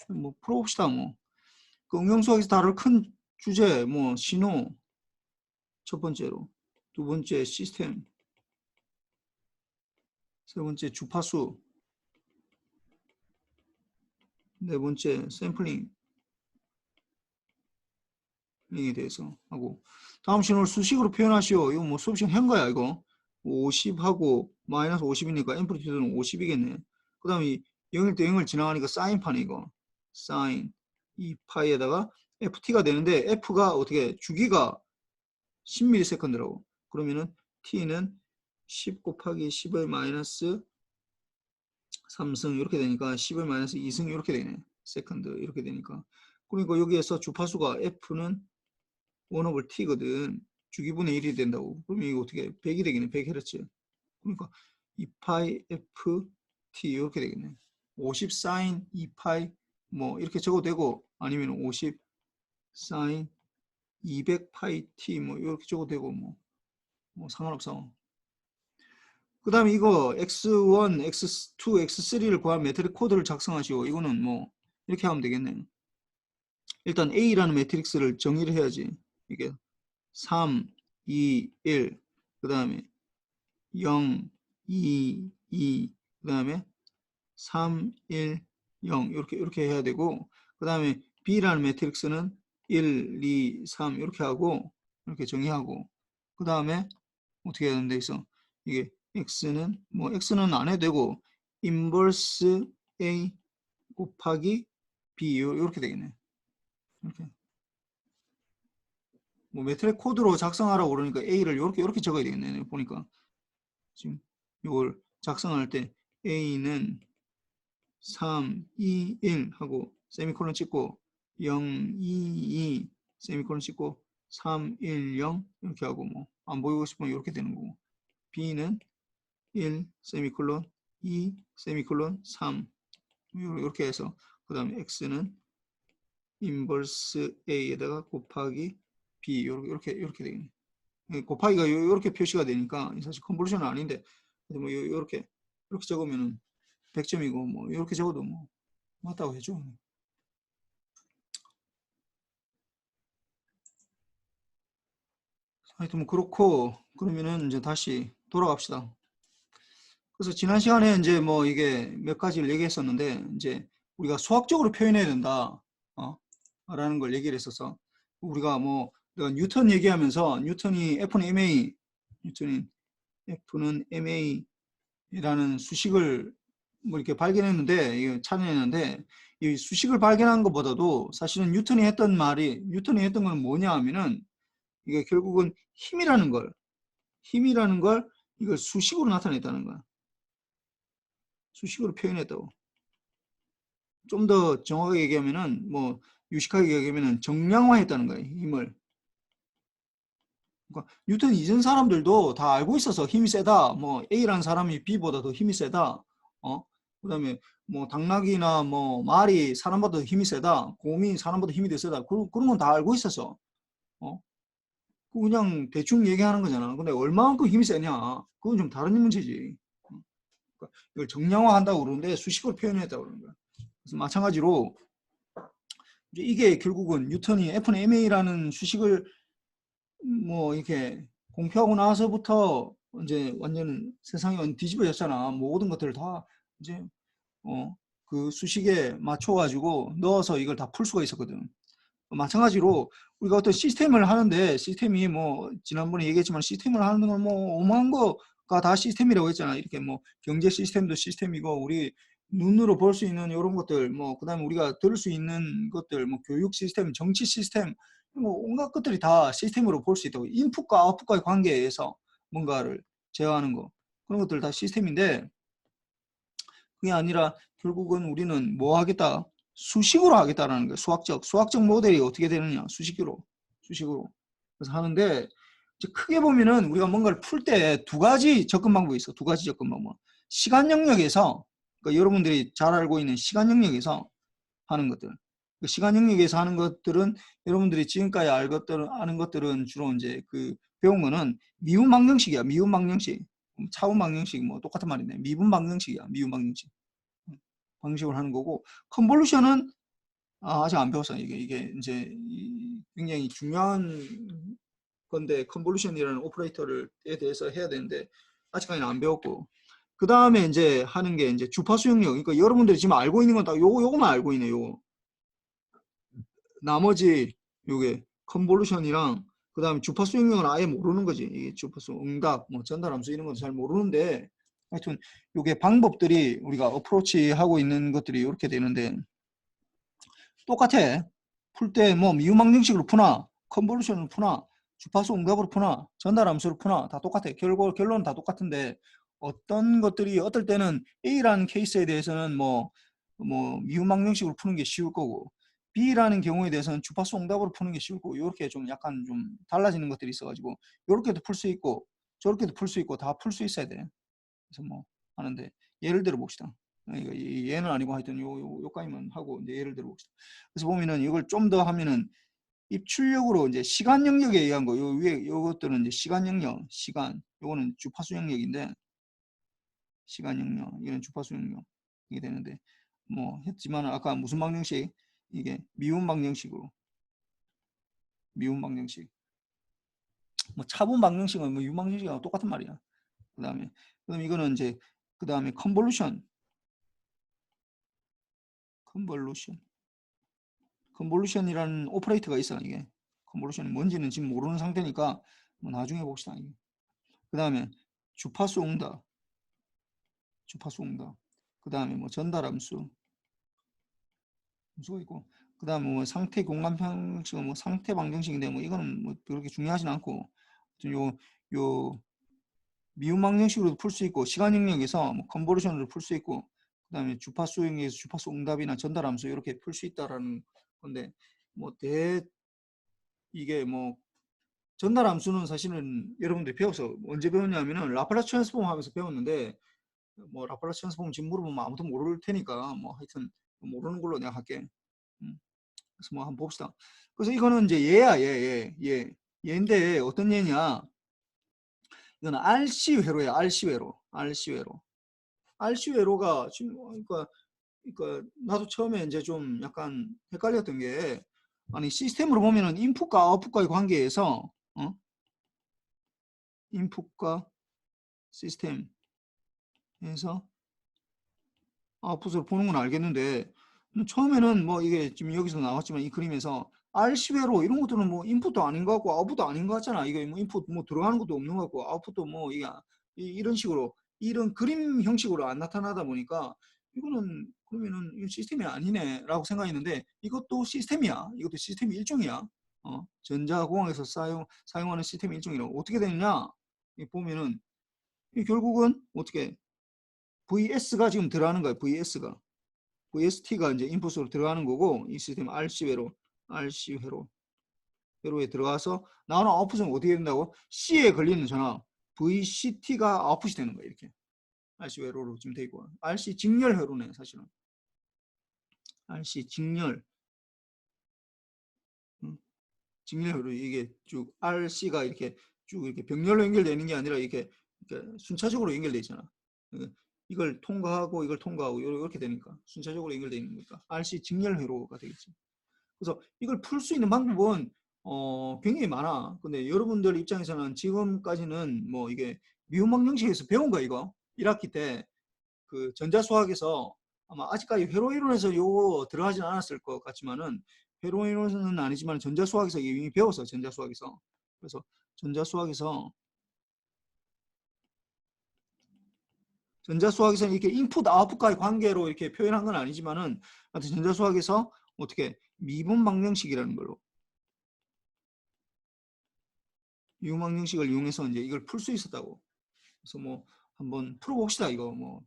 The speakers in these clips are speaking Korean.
뭐 풀어봅시다. 뭐 그 응용수학에서 다룰 큰 주제, 뭐 신호 첫 번째로, 두 번째 시스템, 세 번째 주파수, 네 번째 샘플링 에 대해서 하고, 다음 신호를 수식으로 표현하시오. 이거 뭐 수업 시간 한 거야 이거. 50하고 마이너스 50이니까 앰플리튜드는 50이겠네. 그 다음에 0일 때 0을 지나가니까 사인판에 이거 사인 2파이에다가 ft가 되는데, f가 어떻게 주기가 10ms라고. 그러면은 t는 10 곱하기 10의 마이너스 3승 이렇게 되니까 10의 마이너스 2승 이렇게 되네. 세컨드 이렇게 되니까. 그러니까 여기에서 주파수가 f는 1 over t거든. 주기분의 1이 된다고. 그러면 이거 어떻게 100이 되겠네. 100Hz. 그러니까 2파이 f t 이렇게 되겠네. 50 sin 2파이 뭐 이렇게 적어도 되고, 아니면 50 sin 200파이 t 뭐 이렇게 적어도 되고, 뭐 상관없어. 그 다음에 이거 x1, x2, x3를 구한 매트릭 코드를 작성하시고, 이거는 뭐 이렇게 하면 되겠네. 일단 A라는 매트릭스를 정의를 해야지. 이게 3, 2, 1, 그 다음에 0, 2, 2, 그 다음에 3, 1, 0 이렇게 해야 되고, 그 다음에 B라는 매트릭스는 1, 2, 3 이렇게 하고, 이렇게 정의하고, 그 다음에 어떻게 해야 되는데 있어? 이게 X는 뭐 X는 안 해도 되고, 인버스 A 곱하기 B 이렇게 되겠네. 이렇게. 뭐 매트릭 코드로 작성하라고 그러니까 A를 이렇게 적어야 되겠네. 보니까 지금 이걸 작성할 때 A는 3, 2, 1 하고 세미콜론 찍고 0, 2, 2 세미콜론 찍고 3, 1, 0 이렇게 하고, 뭐 안 보이고 싶으면 이렇게 되는 거고, B는 1 세미콜론 2 세미콜론 3 이렇게 해서, 그 다음에 X는 인버스 A에다가 곱하기 B 이렇게 되겠네. 곱하기가 이렇게 표시가 되니까 사실 컨볼루션은 아닌데, 뭐 이렇게 적으면은 100점이고, 뭐 이렇게 적어도 뭐 맞다고 해줘. 하여튼 뭐 그렇고, 그러면은 이제 다시 돌아갑시다. 그래서 지난 시간에 이제 뭐 이게 몇 가지를 얘기했었는데, 이제 우리가 수학적으로 표현해야 된다, 라는 걸 얘기를 했었어. 우리가 뭐 내가 뉴턴 얘기하면서 뉴턴이 F는 ma, 뉴턴이 F는 ma라는 수식을 뭐 이렇게 발견했는데, 이게 찾아냈는데, 이 수식을 발견한 것보다도 사실은 뉴턴이 했던 건 뭐냐 하면은, 이게 결국은 힘이라는 걸 이걸 수식으로 나타냈다는 거야. 수식으로 표현했다고. 좀 더 정확하게 얘기하면은, 뭐 유식하게 얘기하면은 정량화했다는 거야, 힘을. 그러니까 뉴턴 이전 사람들도 다 알고 있어서 힘이 세다. 뭐 A라는 사람이 B보다 더 힘이 세다. 그다음에 뭐 당나귀나 뭐 말이 사람보다 더 힘이 세다. 곰이 사람보다 힘이 더 세다. 그런 건 다 알고 있어서. 어? 그냥 대충 얘기하는 거잖아. 근데 얼마만큼 힘이 세냐? 그건 좀 다른 문제지. 그러니까 이걸 정량화한다고 그러는데 수식으로 표현했다고 그러는 거야. 그래서 마찬가지로 이제 이게 결국은 뉴턴이 F는 ma라는 수식을 뭐 이렇게 공표하고 나서부터 이제 완전 세상이 완전 뒤집어졌잖아. 모든 것들을 다 이제 그 수식에 맞춰가지고 넣어서 이걸 다 풀 수가 있었거든. 마찬가지로 우리가 어떤 시스템을 하는데, 시스템이 뭐 지난번에 얘기했지만 시스템을 하는 건 뭐 오만 거가 다 시스템이라고 했잖아. 이렇게 뭐 경제 시스템도 시스템이고, 우리 눈으로 볼 수 있는 이런 것들, 뭐 그다음에 우리가 들을 수 있는 것들, 뭐 교육 시스템, 정치 시스템, 뭐 온갖 것들이 다 시스템으로 볼 수 있다고. 인풋과 아웃풋과의 관계에서 뭔가를 제어하는 거, 그런 것들 다 시스템인데, 그게 아니라 결국은 우리는 뭐 하겠다? 수식으로 하겠다라는 거예요. 수학적 모델이 어떻게 되느냐? 수식으로. 그래서 하는데, 이제 크게 보면은 우리가 뭔가를 풀 때 두 가지 접근 방법이 있어. 두 가지 접근 방법. 시간 영역에서, 그러니까 여러분들이 잘 알고 있는 시간 영역에서 하는 것들. 그 시간 영역에서 하는 것들은 여러분들이 지금까지 아는 것들은 주로 이제 그 배운 거는 미분 방정식이야. 미분 방정식. 차분 방정식 뭐 똑같은 말이네. 미분 방정식이야. 미분 방정식. 방식으로 하는 거고, 컨볼루션은 아직 안 배웠어요. 이게 이제 굉장히 중요한 건데 컨볼루션이라는 오퍼레이터를에 대해서 해야 되는데 아직까지는 안 배웠고 그 다음에 이제 하는 게 이제 주파수 영역. 그러니까 여러분들이 지금 알고 있는 건 딱 요거만 알고 있네요. 요거. 나머지 요게 컨볼루션이랑 그 다음에 주파수 영역은 아예 모르는 거지. 이게 주파수 응답, 뭐 전달함수 이런 건 잘 모르는데 하여튼 요게 방법들이 우리가 어프로치 하고 있는 것들이 이렇게 되는데 똑같아. 풀 때 뭐 미분방정식으로 푸나 컨볼루션으로 푸나 주파수 응답으로 푸나 전달함수로 푸나 다 똑같아. 결론은 다 똑같은데 어떤 것들이 어떨 때는 A라는 케이스에 대해서는 뭐 미분방정식으로 푸는 게 쉬울 거고 B라는 경우에 대해서는 주파수 응답으로 푸는 게 쉬울 거고 이렇게 좀 약간 좀 달라지는 것들이 있어가지고 이렇게도 풀 수 있고 저렇게도 풀 수 있고 다 풀 수 있어야 돼. 그래서 뭐 하는데 예를 들어 봅시다. 얘는 아니고 하여튼 요까지만 하고 이제 예를 들어 봅시다. 그래서 보면은 이걸 좀 더 하면은 입출력으로 이제 시간 영역에 의한 거, 요 위에 요것들은 이제 시간 영역, 시간, 요거는 주파수 영역인데 시간 영역, 이건 주파수 영역 이게 되는데 뭐 했지만 아까 무슨 방정식 이게 미분 방정식으로 미분 방정식, 뭐 차분 방정식은 뭐 유분 방정식하고 똑같은 말이야. 그다음에 그럼 이거는 이제 그 다음에 컨볼루션이라는 오퍼레이터가 있어. 이게 컨볼루션이 뭔지는 지금 모르는 상태니까 뭐 나중에 봅시다. 그 다음에 주파수 응답, 그 다음에 뭐 전달함수 함수가 있고, 그 다음에 뭐 상태 공간 방식은 뭐 상태 방정식인데 뭐 이거는 뭐 그렇게 중요하진 않고 요 미분 방정식으로도 풀 수 있고 시간 영역에서 뭐 컨볼루션으로 풀 수 있고 그 다음에 주파수 영역에서 주파수 응답이나 전달함수 이렇게 풀 수 있다라는 건데 뭐 이게 뭐 전달 함수는 사실은 여러분들이 배워서 언제 배웠냐면은 라플라스 트랜스폼 하면서 배웠는데 뭐 라플라스 트랜스폼 지금 물어보면 아무도 모를 테니까 뭐 하여튼 모르는 걸로 내가 할게. 그래서 뭐 한번 봅시다. 그래서 이거는 이제 얘야 얘인데 어떤 얘냐? 이거는 RC 회로야. RC 회로가 지금 그러니까 나도 처음에 이제 좀 약간 헷갈렸던 게 아니 시스템으로 보면은 인풋과 아웃풋과의 관계에서 인풋과 시스템에서 아웃풋으로 보는 건 알겠는데 처음에는 뭐 이게 지금 여기서 나왔지만 이 그림에서 RC회로 이런 것들은 뭐 인풋도 아닌 것 같고 아웃풋도 아닌 것 같잖아. 이거 뭐 인풋 뭐 들어가는 것도 없는 것 같고 아웃풋도 뭐 이게 이런 식으로 이런 그림 형식으로 안 나타나다 보니까 이거는 그러면은 이 시스템이 아니네 라고 생각했는데 이것도 시스템이야. 이것도 시스템 일종이야. 전자공학에서 사용하는 시스템 일종이라고. 어떻게 되느냐 보면은 결국은 어떻게 VS가 지금 들어가는 거예요. VST가 이제 인풋으로 들어가는 거고 이 시스템 RC회로에 들어가서 나오는 아웃풋은 어떻게 된다고? C에 걸리는 전압 VCT가 아웃풋이 되는 거예요. 이렇게 RC회로로 지금 돼 있고 RC 직렬회로네 사실은. RC 직렬회로 이게 쭉 RC가 이렇게 쭉 이렇게 병렬로 연결되는 게 아니라 이렇게 순차적으로 연결돼 있잖아. 이걸 통과하고 이걸 통과하고 이렇게 되니까 순차적으로 연결되어 있는 거니까 RC 직렬 회로가 되겠지. 그래서 이걸 풀 수 있는 방법은 굉장히 많아. 근데 여러분들 입장에서는 지금까지는 뭐 이게 미분방 형식에서 배운 거 이거 1학기 때 그 전자수학에서 아마 아직까지 회로 이론에서 요거 들어가진 않았을 것 같지만은 회로 이론은 아니지만 전자수학에서 이미 배웠어. 전자수학에서. 그래서 전자수학에서 전자수학에서는 이렇게 인풋 아웃풋과의 관계로 이렇게 표현한 건 아니지만은 전자수학에서 어떻게 미분 방정식이라는 걸로 미분 방정식을 이용해서 이제 이걸 풀 수 있었다고. 그래서 뭐 한번 풀어봅시다. 이거 뭐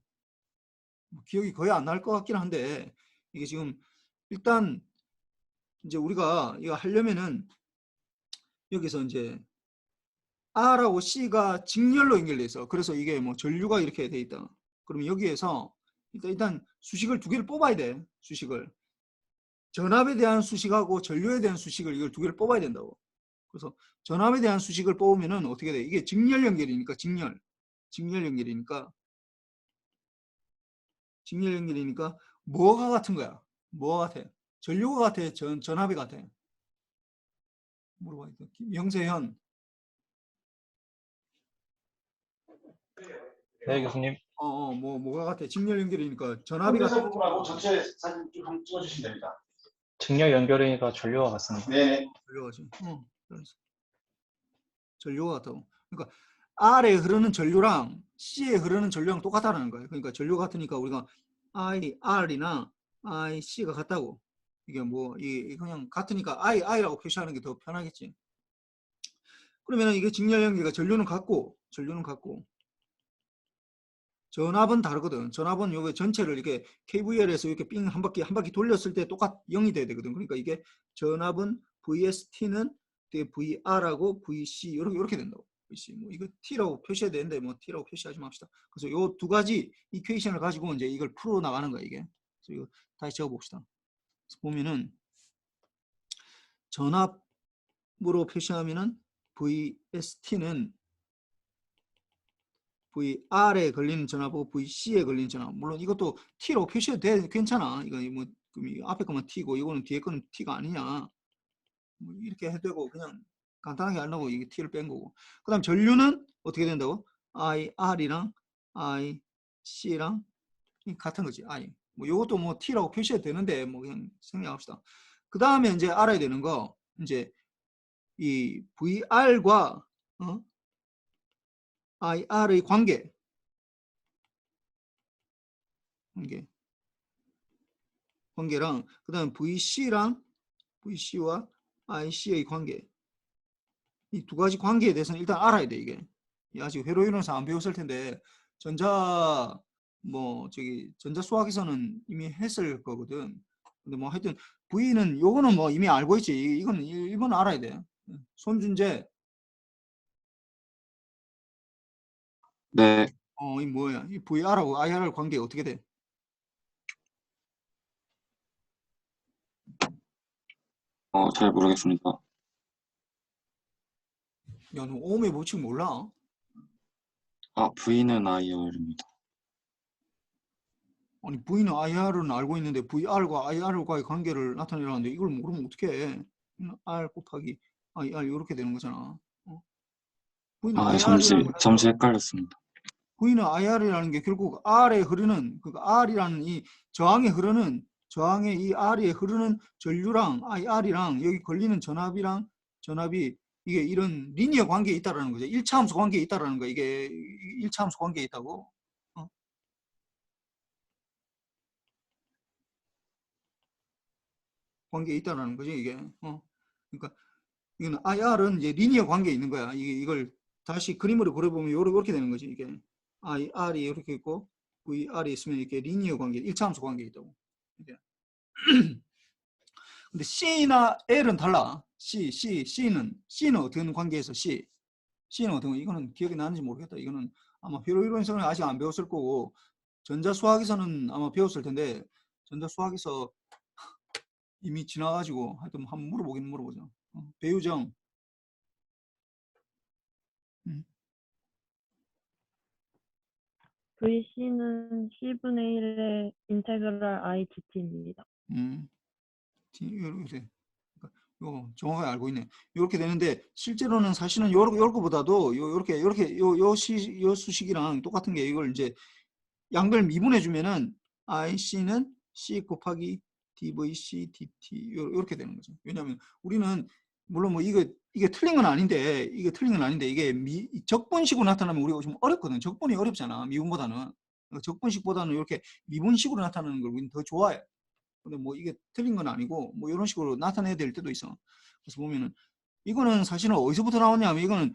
기억이 거의 안 날 것 같긴 한데 이게 지금 일단 이제 우리가 이거 하려면은 여기서 이제 R하고 C가 직렬로 연결돼 있어. 그래서 이게 뭐 전류가 이렇게 돼 있다. 그럼 여기에서 일단 수식을 두 개를 뽑아야 돼. 수식을. 전압에 대한 수식하고 전류에 대한 수식을 이걸 두 개를 뽑아야 된다고. 그래서 전압에 대한 수식을 뽑으면은 어떻게 돼? 이게 직렬 연결이니까 직렬 연결이니까 직렬 연결이니까 뭐가 같은 거야? 뭐가 같아? 전류가 같아? 전압이 같아? 물어봐야 돼. 영세현. 네, 교수님. 뭐가 같아? 직렬 연결이니까 전압이 현대사 같아? 부분하고 전체 사진 좀 한번 찍어주시면 됩니다. 직렬 연결이니까 전류와 같습니다. 네. 전류가지. 그래서 전류가 같다고. 그러니까 R에 흐르는 전류랑 C에 흐르는 전류랑 똑같다는 거예요. 그러니까 전류가 같으니까 우리가 IR이나 IC가 같다고. 이게 뭐 이게 그냥 같으니까 I라고 표시하는 게 더 편하겠지. 그러면 이게 직렬 연결과 전류는 같고 전압은 다르거든. 전압은 요게 전체를 이렇게 KVL에서 이렇게 삥 한 바퀴 돌렸을 때 똑같 0이 돼야 되거든. 그러니까 이게 전압은 VST는 VR하고 VC 이렇게 된다고. VC 뭐 이거 T라고 표시해야 되는데 뭐 T라고 표시하지 맙시다. 그래서 요 두 가지 이퀘이션을 가지고 이제 이걸 풀어 나가는 거야 이게. 그래서 이거 다시 적어 봅시다. 그래서 보면은 전압으로 표시하면은 VST는 VR에 걸리는 전압하고 VC에 걸리는 전압. 물론 이것도 T로 표시해도 돼. 괜찮아. 이거 뭐 앞에 거만 T고 이거는 뒤에 거는 T가 아니냐. 뭐 이렇게 해도 되고 그냥 간단하게 하려고 이게 T를 뺀 거고. 그 다음 전류는 어떻게 된다고? IR이랑 IC랑 같은 거지. I. 뭐 이것도 뭐 T라고 표시해도 되는데 뭐 그냥 생략합시다. 그 다음에 이제 알아야 되는 거 이제 이 VR과 IR의 관계랑 그 다음 VC와 IC의 관계 이 두 가지 관계에 대해서는 일단 알아야 돼 이게 아직 회로 이론에서 안 배웠을 텐데 전자 수학에서는 이미 했을 거거든. 근데 뭐 하여튼 V는 요거는 뭐 이미 알고 있지. 이거는 1번 알아야 돼. 손준재. 네. 이 뭐야? 이 VR하고 IR 관계 어떻게 돼? 잘 모르겠습니다. 야, 너 오음의 법칙 몰라? V는 IR입니다. 아니 V는 IR은 알고 있는데 VR과 IR과의 관계를 나타내라는데 이걸 모르면 어떻게 해? R 곱하기 IR 이렇게 되는 거잖아. V는 잠시 헷갈렸습니다. V는 IR이라는 게 결국 R에 흐르는 R이라는 이 저항에 이 R에 흐르는 전류랑 IR이랑 여기 걸리는 전압이 이게 이런 리니어 관계에 있다라는 거죠. 1차함수 관계에 있다라는 거. 이게 1차함수 관계에 있다고. 관계에 있다라는 거지 이게. 그러니까 이거는 IR은 이제 리니어 관계에 있는 거야. 이걸 다시 그림으로 그려보면 이렇게 되는 거지 이게. IR이 이렇게 있고 VR이 있으면 이렇게 리니어 관계, 1차함수 관계에 있다고. 이게. 근데 C나 L은 달라. C는 어떤 관계에서 C는 어떤 이거는 기억이 나는지 모르겠다. 이거는 아마 회로이론에서는 아직 안 배웠을 거고 전자수학에서는 아마 배웠을 텐데 전자수학에서 이미 지나가지고 하여튼 한번 물어보자. 배유정. VC는 C분의 1의 인테그랄 IDT입니다. 이거 정확하게 알고 있네. 이렇게 되는데 실제로는 사실은 요거보다도 요 수식이랑 똑같은 게 이걸 이제 양별 미분해 주면은 IC는 C 곱하기 DVC DT 이렇게 되는 거죠. 왜냐하면 우리는 물론 뭐 이게 틀린 건 아닌데 이게 적분식으로 나타나면 우리가 좀 어렵거든. 적분이 어렵잖아. 미분보다는. 적분식보다는 이렇게 미분식으로 나타나는 걸 우리는 더 좋아해. 근데 뭐 이게 틀린 건 아니고 뭐 이런 식으로 나타내야 될 때도 있어. 그래서 보면은 이거는 사실은 어디서부터 나왔냐면 이거는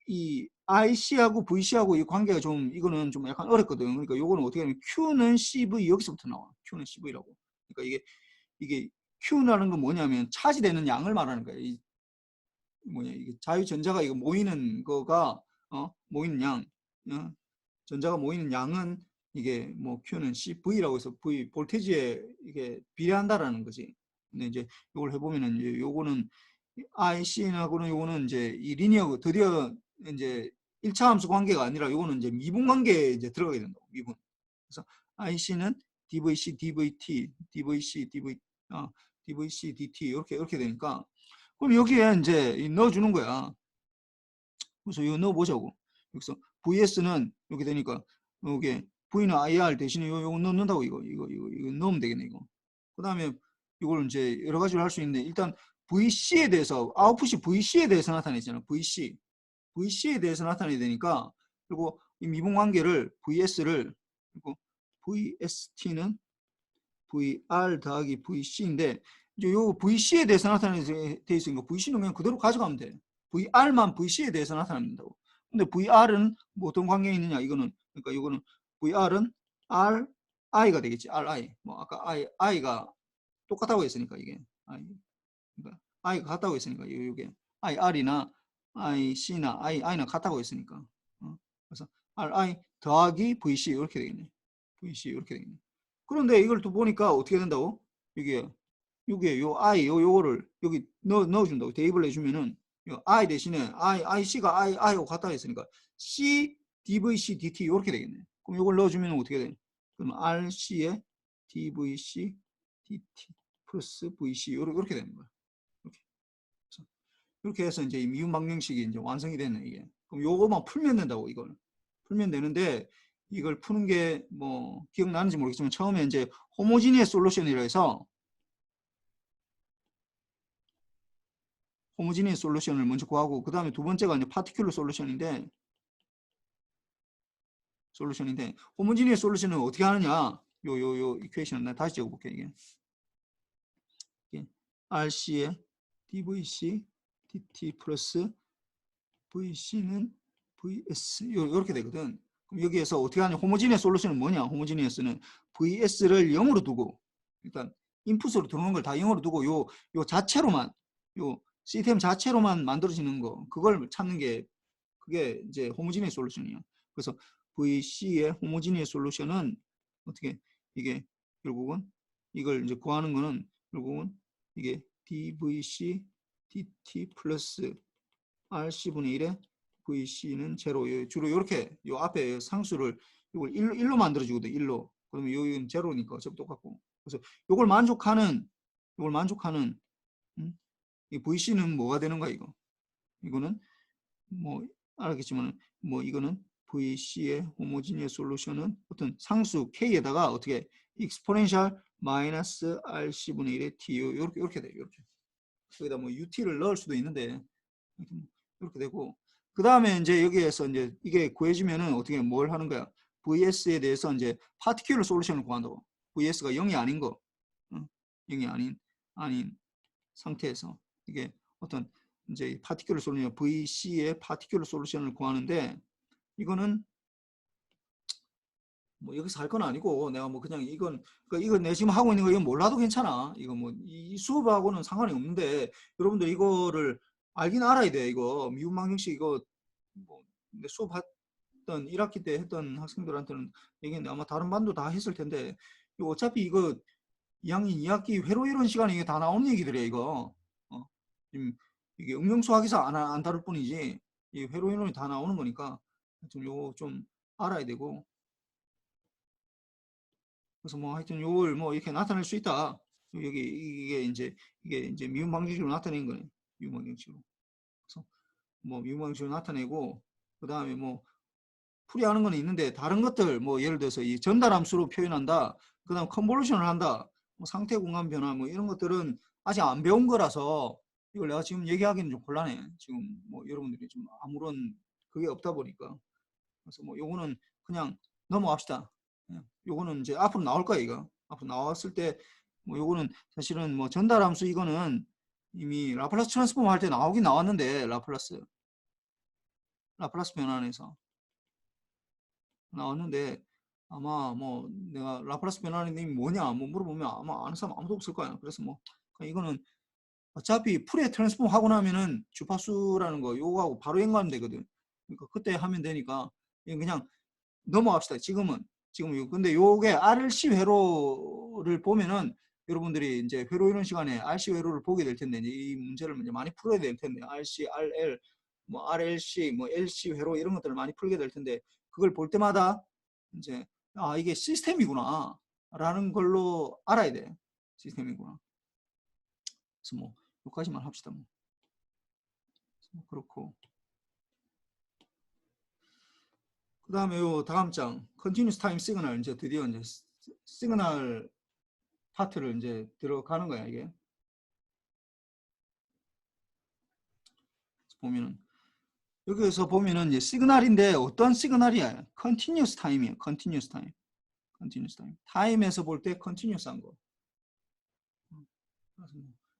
이 IC하고 VC하고 이 관계가 이거는 좀 약간 어렵거든. 그러니까 이거는 어떻게 하면 Q는 CV 여기서부터 나와. Q는 CV라고. 그러니까 이게 Q라는 건 뭐냐면 차지되는 양을 말하는 거야. 이게 자유전자가 이거 모이는 거가 모이는 양. 전자가 모이는 양은 이게 뭐 Q는 CV라고 해서 V 볼테지에 이게 비례한다라는 거지. 근데 이제 이걸 해보면은 이제 요거는 IC하고는 요거는 이제 이 리니어 드디어 이제 1차 함수 관계가 아니라 요거는 이제 미분 관계에 이제 들어가게 된다. 미분. 그래서 IC는 DVC, DVT, DVC, DVC, DT 이렇게 되니까 그럼 여기에 이제 넣어주는 거야. 그래서 이거 넣어보자고. 여기서 VS는 이렇게 되니까 이게 V는 IR 대신에 요거 넣는다고 이거 넣으면 되겠네 이거. 그 다음에 이걸 이제 여러 가지로 할 수 있는데 일단 VC에 대해서 아웃풋이 VC에 대해서 나타내잖아. VC에 대해서 나타내야 되니까 그리고 이 미분 관계를 VS를 그리고 VST는 VR 더하기 VC인데 이제 요 VC에 대해서 나타내돼 있으니까 VC는 그냥 그대로 가져가면 돼. VR만 VC에 대해서 나타낸다고. 근데 VR은 뭐 어떤 관계가 있느냐 이거는 그러니까 이거는 VR은 RI가 되겠지. RI 뭐 아까 I가 똑같다고 했으니까 이게 I 그러니까 I가 같다고 했으니까 이게 IR이나 IC나 I는 같다고 했으니까 그래서 RI 더하기 VC 이렇게 되겠네. VC 이렇게 되겠네. 그런데 이걸 또 보니까 어떻게 된다고? 이게 요 I 요거를 여기 넣어준다고 대입을 해주면은 요 I 대신에 IC가 I하고 같다 했으니까 C DVC DT 이렇게 되겠네. 그럼 이걸 넣어주면 어떻게 돼? 그럼 RC에 DVC DT 플러스 VC 이렇게 되는 거야. 이렇게 해서 이제 미분 방정식이 이제 완성이 되네 이게. 그럼 요거만 풀면 된다고 이걸 풀면 되는데 이걸 푸는 게 뭐 기억나는지 모르겠지만 처음에 이제 호모지니어스 솔루션이라 해서 호모지니어스 솔루션을 먼저 구하고 그 다음에 두 번째가 이제 파티큘러 솔루션인데 호모지니어스 솔루션은 어떻게 하느냐 요 이퀘이션을 내가 다시 적어볼게 이게 RC에 DVC DT 플러스 VC는 VS 이렇게 되거든. 그럼 여기에서 어떻게 하냐? 호모지니어스 솔루션은 뭐냐? 호모지니어스는 VS를 0으로 두고 일단 인풋으로 들어오는 걸 다 0으로 두고 요 자체로만 요 시스템 자체로만 만들어지는 거 그걸 찾는 게 그게 이제 호모지니어스 솔루션이야. 그래서 VC의 호모지니어스 솔루션은 어떻게 이게 결국은 이걸 이제 구하는 거는 결국은 이게 DVC DT 플러스 RC분의 1에 VC는 제로 주로 이렇게 요 앞에 상수를 이걸 1로 만들어주거든 1로 그러면 여기는 제로니까 어차피 똑같고 그래서 이걸 만족하는 이 VC는 뭐가 되는 거야 이거는 뭐 알겠지만 뭐 이거는 VC의 호모지니어스 솔루션은 어떤 상수 K에다가 어떻게 익스포넨셜 마이너스 RC분의 1의 T 이렇게 돼 이렇게 여기다 뭐 UT를 넣을 수도 있는데 이렇게 되고 그 다음에 이제 여기에서 이제 이게 구해지면은 어떻게 뭘 하는 거야? VS에 대해서 이제 파티큘러 솔루션을 구한다고. VS가 0이 아닌 거, 0이 아닌 상태에서 이게 어떤 이제 파티큘러 솔루션, VC의 파티큘러 솔루션을 구하는데 이거는 뭐 여기서 할 건 아니고 내가 뭐 그냥 이건 내 지금 하고 있는 거 이건 몰라도 괜찮아. 이거 뭐 이 수업하고는 상관이 없는데 여러분들 이거를 알긴 알아야 돼. 이거 미분 방정식 이거 뭐 수업했던 1학기 때 했던 학생들한테는 얘기했는데 아마 다른 반도 다 했을 텐데 이거 어차피 이거 2학년 2학기 회로 이론 시간에 이게 다 나오는 얘기들이야 이거. 지금 이게 응용수학에서 안 다룰 뿐이지 이 회로 이론이 다 나오는 거니까 좀 요거 좀 알아야 되고. 그래서 뭐 하여튼 요걸 뭐 이렇게 나타낼 수 있다. 이게 이제 미분 방정식으로 나타낸 거네. 미분 방정식으로. 그래서 뭐 미분 방정식으로 나타내고 그 다음에 뭐 풀이하는 건 있는데 다른 것들 뭐 예를 들어서 이 전달함수로 표현한다. 그 다음 컨볼루션을 한다. 뭐 상태 공간 변화 뭐 이런 것들은 아직 안 배운 거라서 이걸 내가 지금 얘기하기는 좀 곤란해. 지금 뭐 여러분들이 좀 아무런 그게 없다 보니까. 그래서 뭐 요거는 그냥 넘어갑시다. 요거는 이제 앞으로 나올 거야 이거. 앞으로 나왔을 때 뭐 요거는 사실은 뭐 전달함수 이거는 이미 라플라스 트랜스폼 할 때 나오긴 나왔는데 라플라스 변환에서 나왔는데 아마 뭐 내가 라플라스 변환이 뭐냐 뭐 물어보면 아마 아는 사람 아무도 없을 거야. 그래서 뭐 이거는 어차피 풀에 트랜스폼 하고 나면은 주파수라는 거 요거하고 바로 연관되거든. 그러니까 그때 하면 되니까 그냥 넘어갑시다. 지금은 근데 요게 RLC 회로를 보면은 여러분들이 이제 회로 이론 시간에 RC 회로를 보게 될 텐데 이 문제를 이제 많이 풀어야 될 텐데 RC, RL, 뭐 RLC, 뭐 LC 회로 이런 것들을 많이 풀게 될 텐데 그걸 볼 때마다 이제 이게 시스템이구나 라는 걸로 알아야 돼. 시스템이구나. 그래서 뭐 여기까지만 합시다. 뭐. 그렇고 그 다음에 요 다음 장 Continuous Time Signal 이제 드디어 이제 시그널 파트를 이제 들어가는 거야 이게. 보면은 여기에서 보면은 이제 시그널인데 어떤 시그널이야? Continuous Time이에요. Continuous Time. Continuous Time. 타임에서 볼 때 Continuous한 거.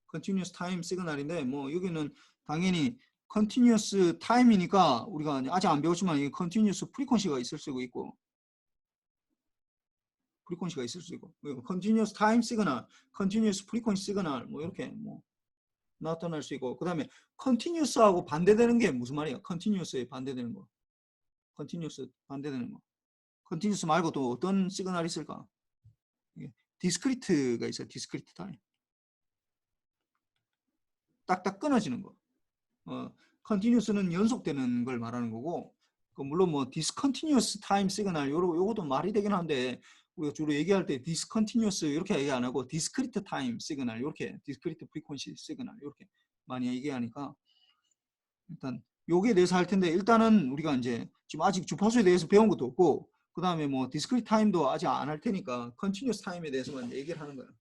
Continuous Time 시그널인데 뭐 여기는 당연히 Continuous Time이니까 우리가 아직 안 배웠지만 이 Continuous Frequency가 있을 수 있고 프리퀀시가 있을 수 있고 Continuous Time Signal, Continuous Frequency Signal 뭐 이렇게 뭐 나타날 수 있고 그 다음에 Continuous하고 반대되는 게 무슨 말이야? Continuous에 반대되는 거. Continuous 반대되는 거. Continuous 말고 또 어떤 시그널이 있을까? Discrete가 있어요. Discrete Time. 딱딱 끊어지는 거. Continuous는 연속되는 걸 말하는 거고 물론 뭐 Discontinuous Time Signal 요것도 말이 되긴 한데 우리가 주로 얘기할 때 discontinuous 이렇게 얘기 안 하고 discrete time signal 이렇게 discrete frequency signal 이렇게 많이 얘기하니까 일단 요게 대해서 할 텐데 일단은 우리가 이제 지금 아직 주파수에 대해서 배운 것도 없고 그 다음에 뭐 discrete time도 아직 안 할 테니까 continuous time에 대해서만 얘기를 하는 거예요.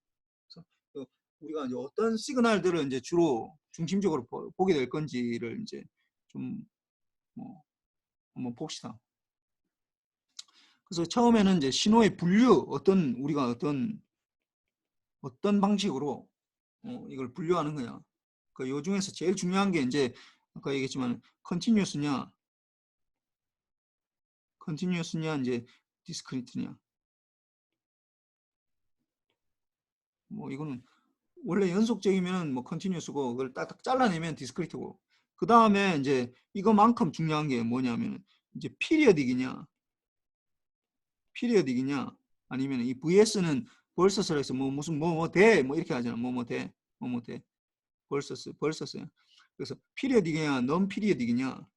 그래서 우리가 이제 어떤 시그널들을 이제 주로 중심적으로 보게 될 건지를 이제 좀 뭐 한번 봅시다. 그래서 처음에는 이제 신호의 분류 우리가 어떤 방식으로 이걸 분류하는 거냐. 요 중에서 제일 중요한 게 이제 아까 얘기했지만 continuous냐 이제 discrete냐. 뭐 이거는 원래 연속적이면 뭐 continuous고 그걸 딱딱 잘라내면 discrete고 그 다음에 이제 이거만큼 중요한 게 뭐냐면 이제 periodic이냐 아니면 이 VS는 versus라 해서 뭐 무슨 대 이렇게 하잖아. 대 versus 그래서 periodic이냐 non periodic이냐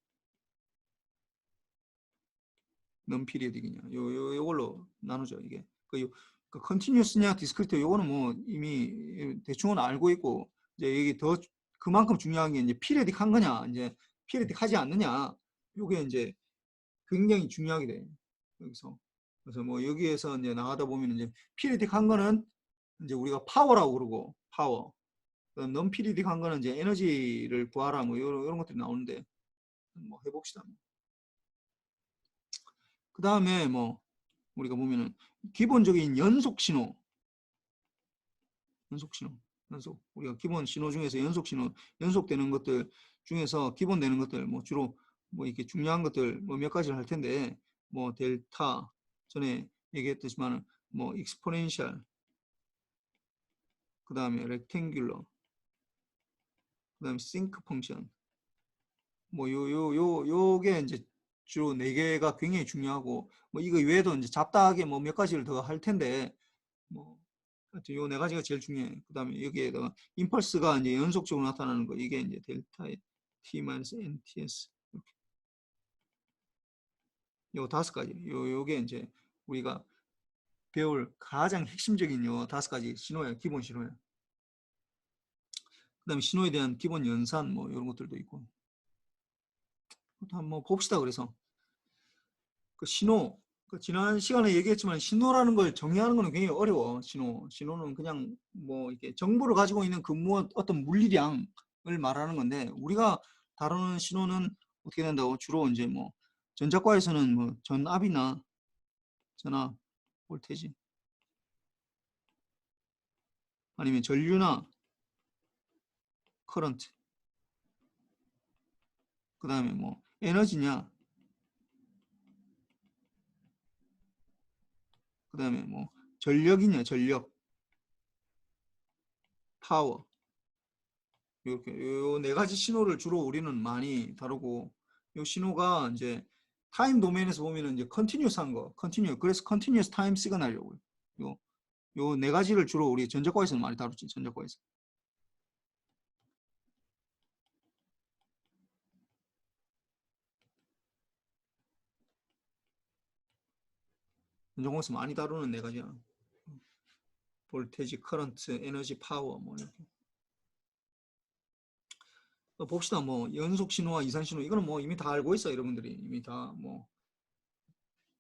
요걸로 나누죠. 이게 그 continuous냐 discrete 요거는 뭐 이미 대충은 알고 있고 이제 여기 더 그만큼 중요한 게 이제 periodic 한 거냐 이제 periodic 하지 않느냐 요게 이제 굉장히 중요하게 돼. 그래서 뭐 여기에서 이제 나가다 보면 이제 periodic 한 거는 이제 우리가 파워라고 그러고 파워. non periodic 한 거는 이제 에너지를 구하라 뭐 이런 것들이 나오는데 뭐 해봅시다. 그 다음에 뭐 우리가 보면은 기본적인 연속 신호 우리가 기본 신호 중에서 연속되는 것들 중에서 기본되는 것들 뭐 주로 뭐 이렇게 중요한 것들 뭐 몇 가지를 할 텐데 뭐 델타 전에 얘기했듯이만 뭐 익스포넨셜 그 다음에 렉탱귤러 그 다음에 싱크 펑션 뭐 요게 이제 주로 4개가 굉장히 중요하고 뭐 이거 외에도 이제 잡다하게 뭐 몇 가지를 더 할 텐데 뭐 하여튼 요 4가지가 제일 중요해. 그 다음에 여기에다가 임펄스가 이제 연속적으로 나타나는 거 이게 이제 델타 T-NTS 요 5가지 요게 이제 우리가 배울 가장 핵심적인 요 5가지 신호야. 기본 신호야. 그 다음에 신호에 대한 기본 연산 뭐 이런 것들도 있고 한번 봅시다. 그래서 그 신호 지난 시간에 얘기했지만 신호라는 걸 정의하는 거는 굉장히 어려워. 신호는 그냥 뭐 이렇게 정보를 가지고 있는 그 어떤 물리량을 말하는 건데 우리가 다루는 신호는 어떻게 된다고 주로 이제 뭐 전자과에서는 뭐 전압이나 전압 볼테지 아니면 전류나 커런트 그 다음에 뭐 에너지냐 그 다음에 뭐 전력이냐 전력 파워 이렇게 요 4가지 신호를 주로 우리는 많이 다루고 요 신호가 이제 타임 도메인에서 보면은 이제 컨티뉴스한 거 그래서 컨티뉴스 타임 시그널이라고요. 요 4가지를 주로 우리 전자과에서는 많이 다루지. 전자과에서 많이 다루는 4가지야. 볼테지, 커런트, 에너지, 파워 뭐 이렇게. 봅시다. 뭐 연속 신호와 이산 신호 이거는 뭐 이미 다 알고 있어요. 여러분들이 이미 다 뭐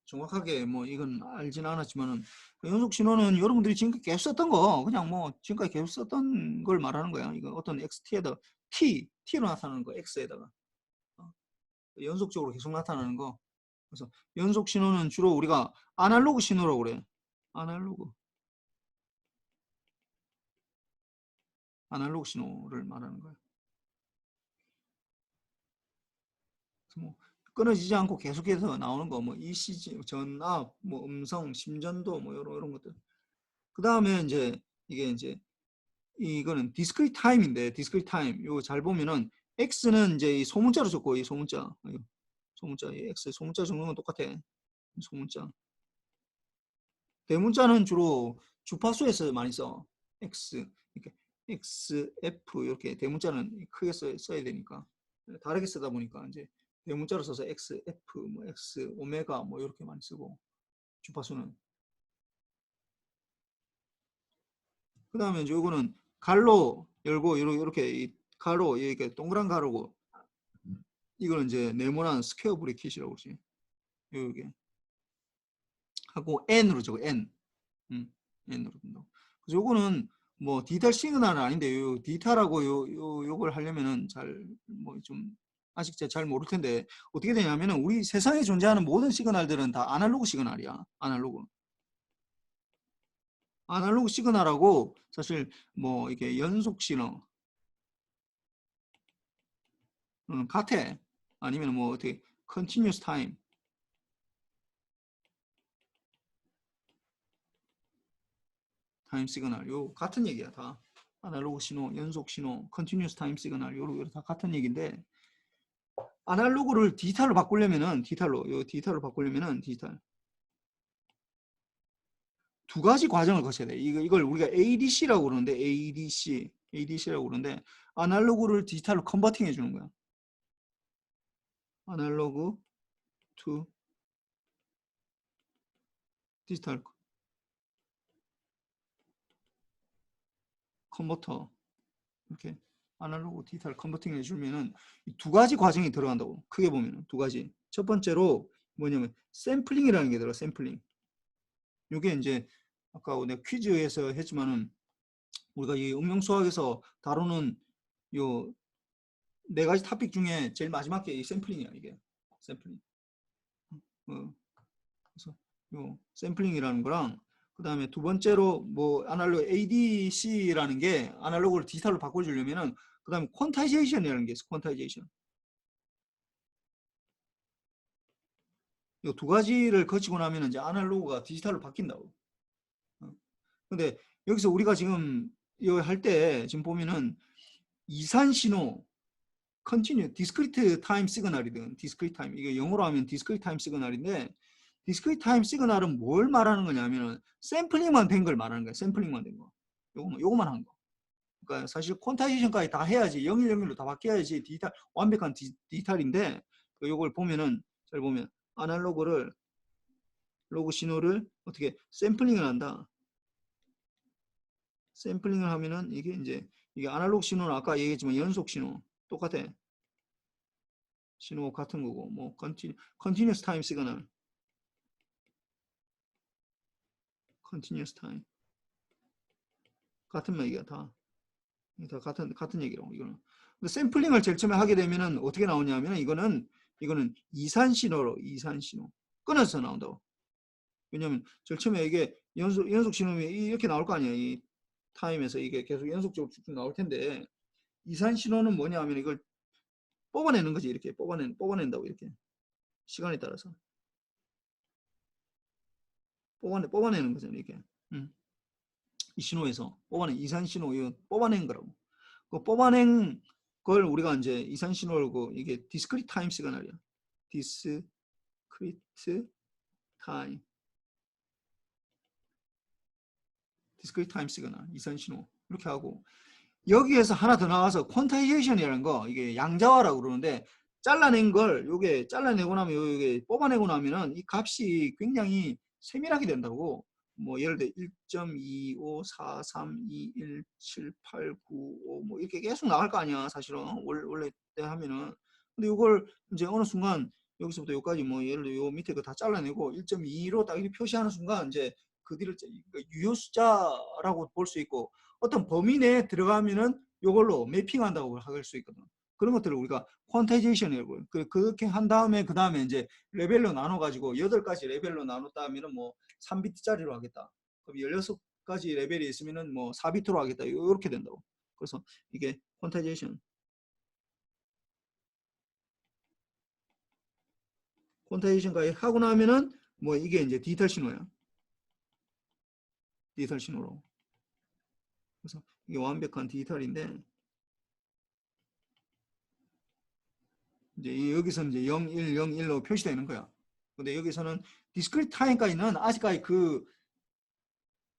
정확하게 뭐 이건 알지는 않았지만은 연속 신호는 여러분들이 지금까지 계속 썼던 거 그냥 뭐 지금까지 계속 썼던 걸 말하는 거야. 이거 어떤 xt에다가 t로 나타나는 거 x에다가 연속적으로 계속 나타나는 거. 그래서 연속 신호는 주로 우리가 아날로그 신호라고 그래. 아날로그 신호를 말하는 거야. 그래서 뭐 끊어지지 않고 계속해서 나오는 거, 뭐 ECG, 전압, 뭐 음성, 심전도, 뭐 이런 것들. 그 다음에 이제 이게 이제 이거는 디스크리트 타임인데 디스크리트 타임 이거 잘 보면은 X는 이제 이 소문자로 적고 이 소문자, 이 X 소문자 적는 건 똑같아. 소문자. 대문자는 주로 주파수에서 많이 써. X 이렇게 X, F 이렇게 대문자는 크게 써야 되니까 다르게 쓰다 보니까 이제 대문자로 써서 X, F, 뭐 X, 오메가 뭐 이렇게 많이 쓰고 주파수는. 그 다음에 이제 이거는 갈로 열고 이렇게 이 가로 이렇게 동그란 가로고 이거는 이제 네모난 스퀘어 브래킷이라고 그러지. 이게 하고 N으로 적어 N. N으로 된다고. 그래서 요거는 뭐 디지털 시그널은 아닌데 요 디지털하고 요걸 하려면은 잘 뭐 좀 아직 잘 모를 텐데 어떻게 되냐면은 우리 세상에 존재하는 모든 시그널들은 다 아날로그 시그널이야. 아날로그 시그널하고 사실 뭐 이게 연속 신호 같아. 아니면 뭐 어떻게 continuous time 시그널 요 같은 얘기야 다. 아날로그 신호, 연속 신호, continuous time 시그널 요로 다 같은 얘기인데 아날로그를 디지털로 바꾸려면은 디지털로 바꾸려면은 디지털 두 가지 과정을 거쳐야 돼. 이걸 우리가 ADC라고 그러는데 ADC라고 그러는데 아날로그를 디지털로 컨버팅 해주는 거야. 아날로그 투 디지털 컨버터 이렇게 아날로그 디지털 컨버팅 해주면은 이 두 가지 과정이 들어간다고. 크게 보면은 두 가지. 첫 번째로 뭐냐면 샘플링이라는 게 들어. 샘플링. 이게 이제 아까 내가 퀴즈에서 했지만은 우리가 이 응용수학에서 다루는 요 네 가지 토픽 중에 제일 마지막 게 이 샘플링이야. 이게 샘플링. 그래서 요 샘플링이라는 거랑 그 다음에 두 번째로 뭐 아날로그 ADC라는 게 아날로그를 디지털로 바꿔주려면은 그 다음에 퀀타이제이션이라는 게 있어. 퀀타이제이션. 이 두 가지를 거치고 나면 이제 아날로그가 디지털로 바뀐다고. 근데 여기서 우리가 지금 이거 할 때 지금 보면은 이산 신호 컨티뉴 디스크리트 타임 시그널이든 디스크리트 타임 이게 영어로 하면 디스크리트 타임 시그널인데 디스크리트 타임 시그널은 뭘 말하는 거냐면은 샘플링만 된 걸 말하는 거야. 샘플링만 된 거. 요거만 한 거. 그러니까 사실 퀀타이제이션까지 다 해야지 0101로 다 바뀌어야지 디지털 완벽한 디지털인데 요걸 보면은 잘 보면 아날로그를 로그 신호를 어떻게 샘플링을 한다. 샘플링을 하면은 이게 이제 이게 아날로그 신호는 아까 얘기했지만 연속 신호 똑같아. 신호 같은 거고 뭐 continuous time 시그널 continuous time 같은 얘기야 다 같은 얘기라고 이거는. 근데 샘플링을 제일 처음에 하게 되면은 어떻게 나오냐면은 이거는 이산 신호로 이산 신호 끊어서 나온다고. 왜냐면 제일 처음에 이게 연속 신호면 이렇게 나올 거 아니야. 이 타임에서 이게 계속 연속적으로 쭉 나올 텐데 이산 신호는 뭐냐 하면 이걸 뽑아내는 거지. 이렇게 뽑아낸다고 이렇게 시간에 따라서 뽑아내는 거잖아 이렇게. 이 신호에서 이산 신호 이거 뽑아낸 거라고. 그 뽑아낸 걸 우리가 이제 이산 신호를 이게 디스크리트 타임 시그널이야. 디스크리트 타임 시그널 이산 신호 이렇게 하고 여기에서 하나 더 나와서 퀀타이제이션이라는 거 이게 양자화라고 그러는데 잘라낸 걸 요게 잘라내고 나면 요게 뽑아내고 나면은 이 값이 굉장히 세밀하게 된다고. 뭐 예를 들어 1.25, 4, 3, 2, 1, 7, 8, 9, 5 뭐 이렇게 계속 나갈 거 아니야 사실은 원래 때 하면은. 근데 이걸 이제 어느 순간 여기서부터 여기까지 뭐 예를 들어 요 밑에 거 다 잘라내고 1.2로 딱 이렇게 표시하는 순간 이제 그 뒤를 유효 숫자라고 볼 수 있고 어떤 범위 내에 들어가면은 요걸로 매핑한다고 할 수 있거든. 그런 것들을 우리가 퀀타이제이션이라고 그렇게 한 다음에 그 다음에 이제 레벨로 나눠 가지고 8가지 레벨로 나눴다 하면은 뭐 3비트짜리로 하겠다. 그럼 16가지 레벨이 있으면은 뭐 4비트로 하겠다. 이렇게 된다고. 그래서 이게 퀀타이제이션. 퀀타이제이션까지 하고 나면은 뭐 이게 이제 디지털 신호야. 디지털 신호로. 그래서 이게 완벽한 디지털인데 이제 여기서는 이제 0, 1, 0, 1로 표시되는 거야. 근데 여기서는 디스크리트 타임까지는 아직까지 그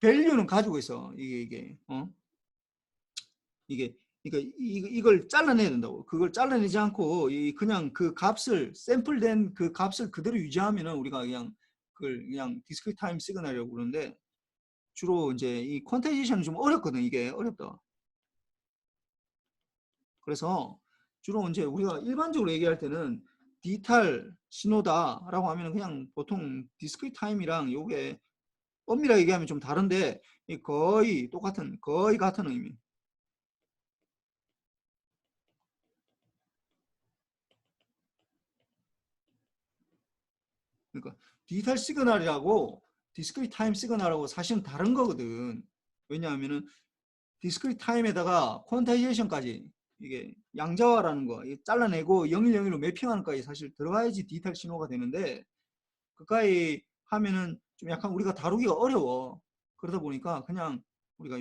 밸류는 가지고 있어. 이게 그러니까 이걸 잘라내야 된다고. 그걸 잘라내지 않고 그냥 그 값을 샘플된 그 값을 그대로 유지하면은 우리가 그냥 그걸 그냥 디스크리트 타임 시그널이라고 그러는데 주로 이제 이 퀀타이제이션은 좀 어렵거든. 이게 어렵다. 그래서 주로 이제 우리가 일반적으로 얘기할 때는 디지털 신호다라고 하면 그냥 보통 디스크리트 타임이랑 요게 엄밀하게 얘기하면 좀 다른데 거의 똑같은 거의 같은 의미. 그러니까 디지털 시그널이라고 디스크리트 타임 시그널하고 사실은 다른 거거든. 왜냐하면은 디스크리트 타임에다가 퀀타이제이션까지 이게 양자화라는 거 잘라내고 010으로 매핑하는 까지 사실 들어가야지 디지털 신호가 되는데 그까이 하면은 좀 약간 우리가 다루기가 어려워. 그러다 보니까 그냥 우리가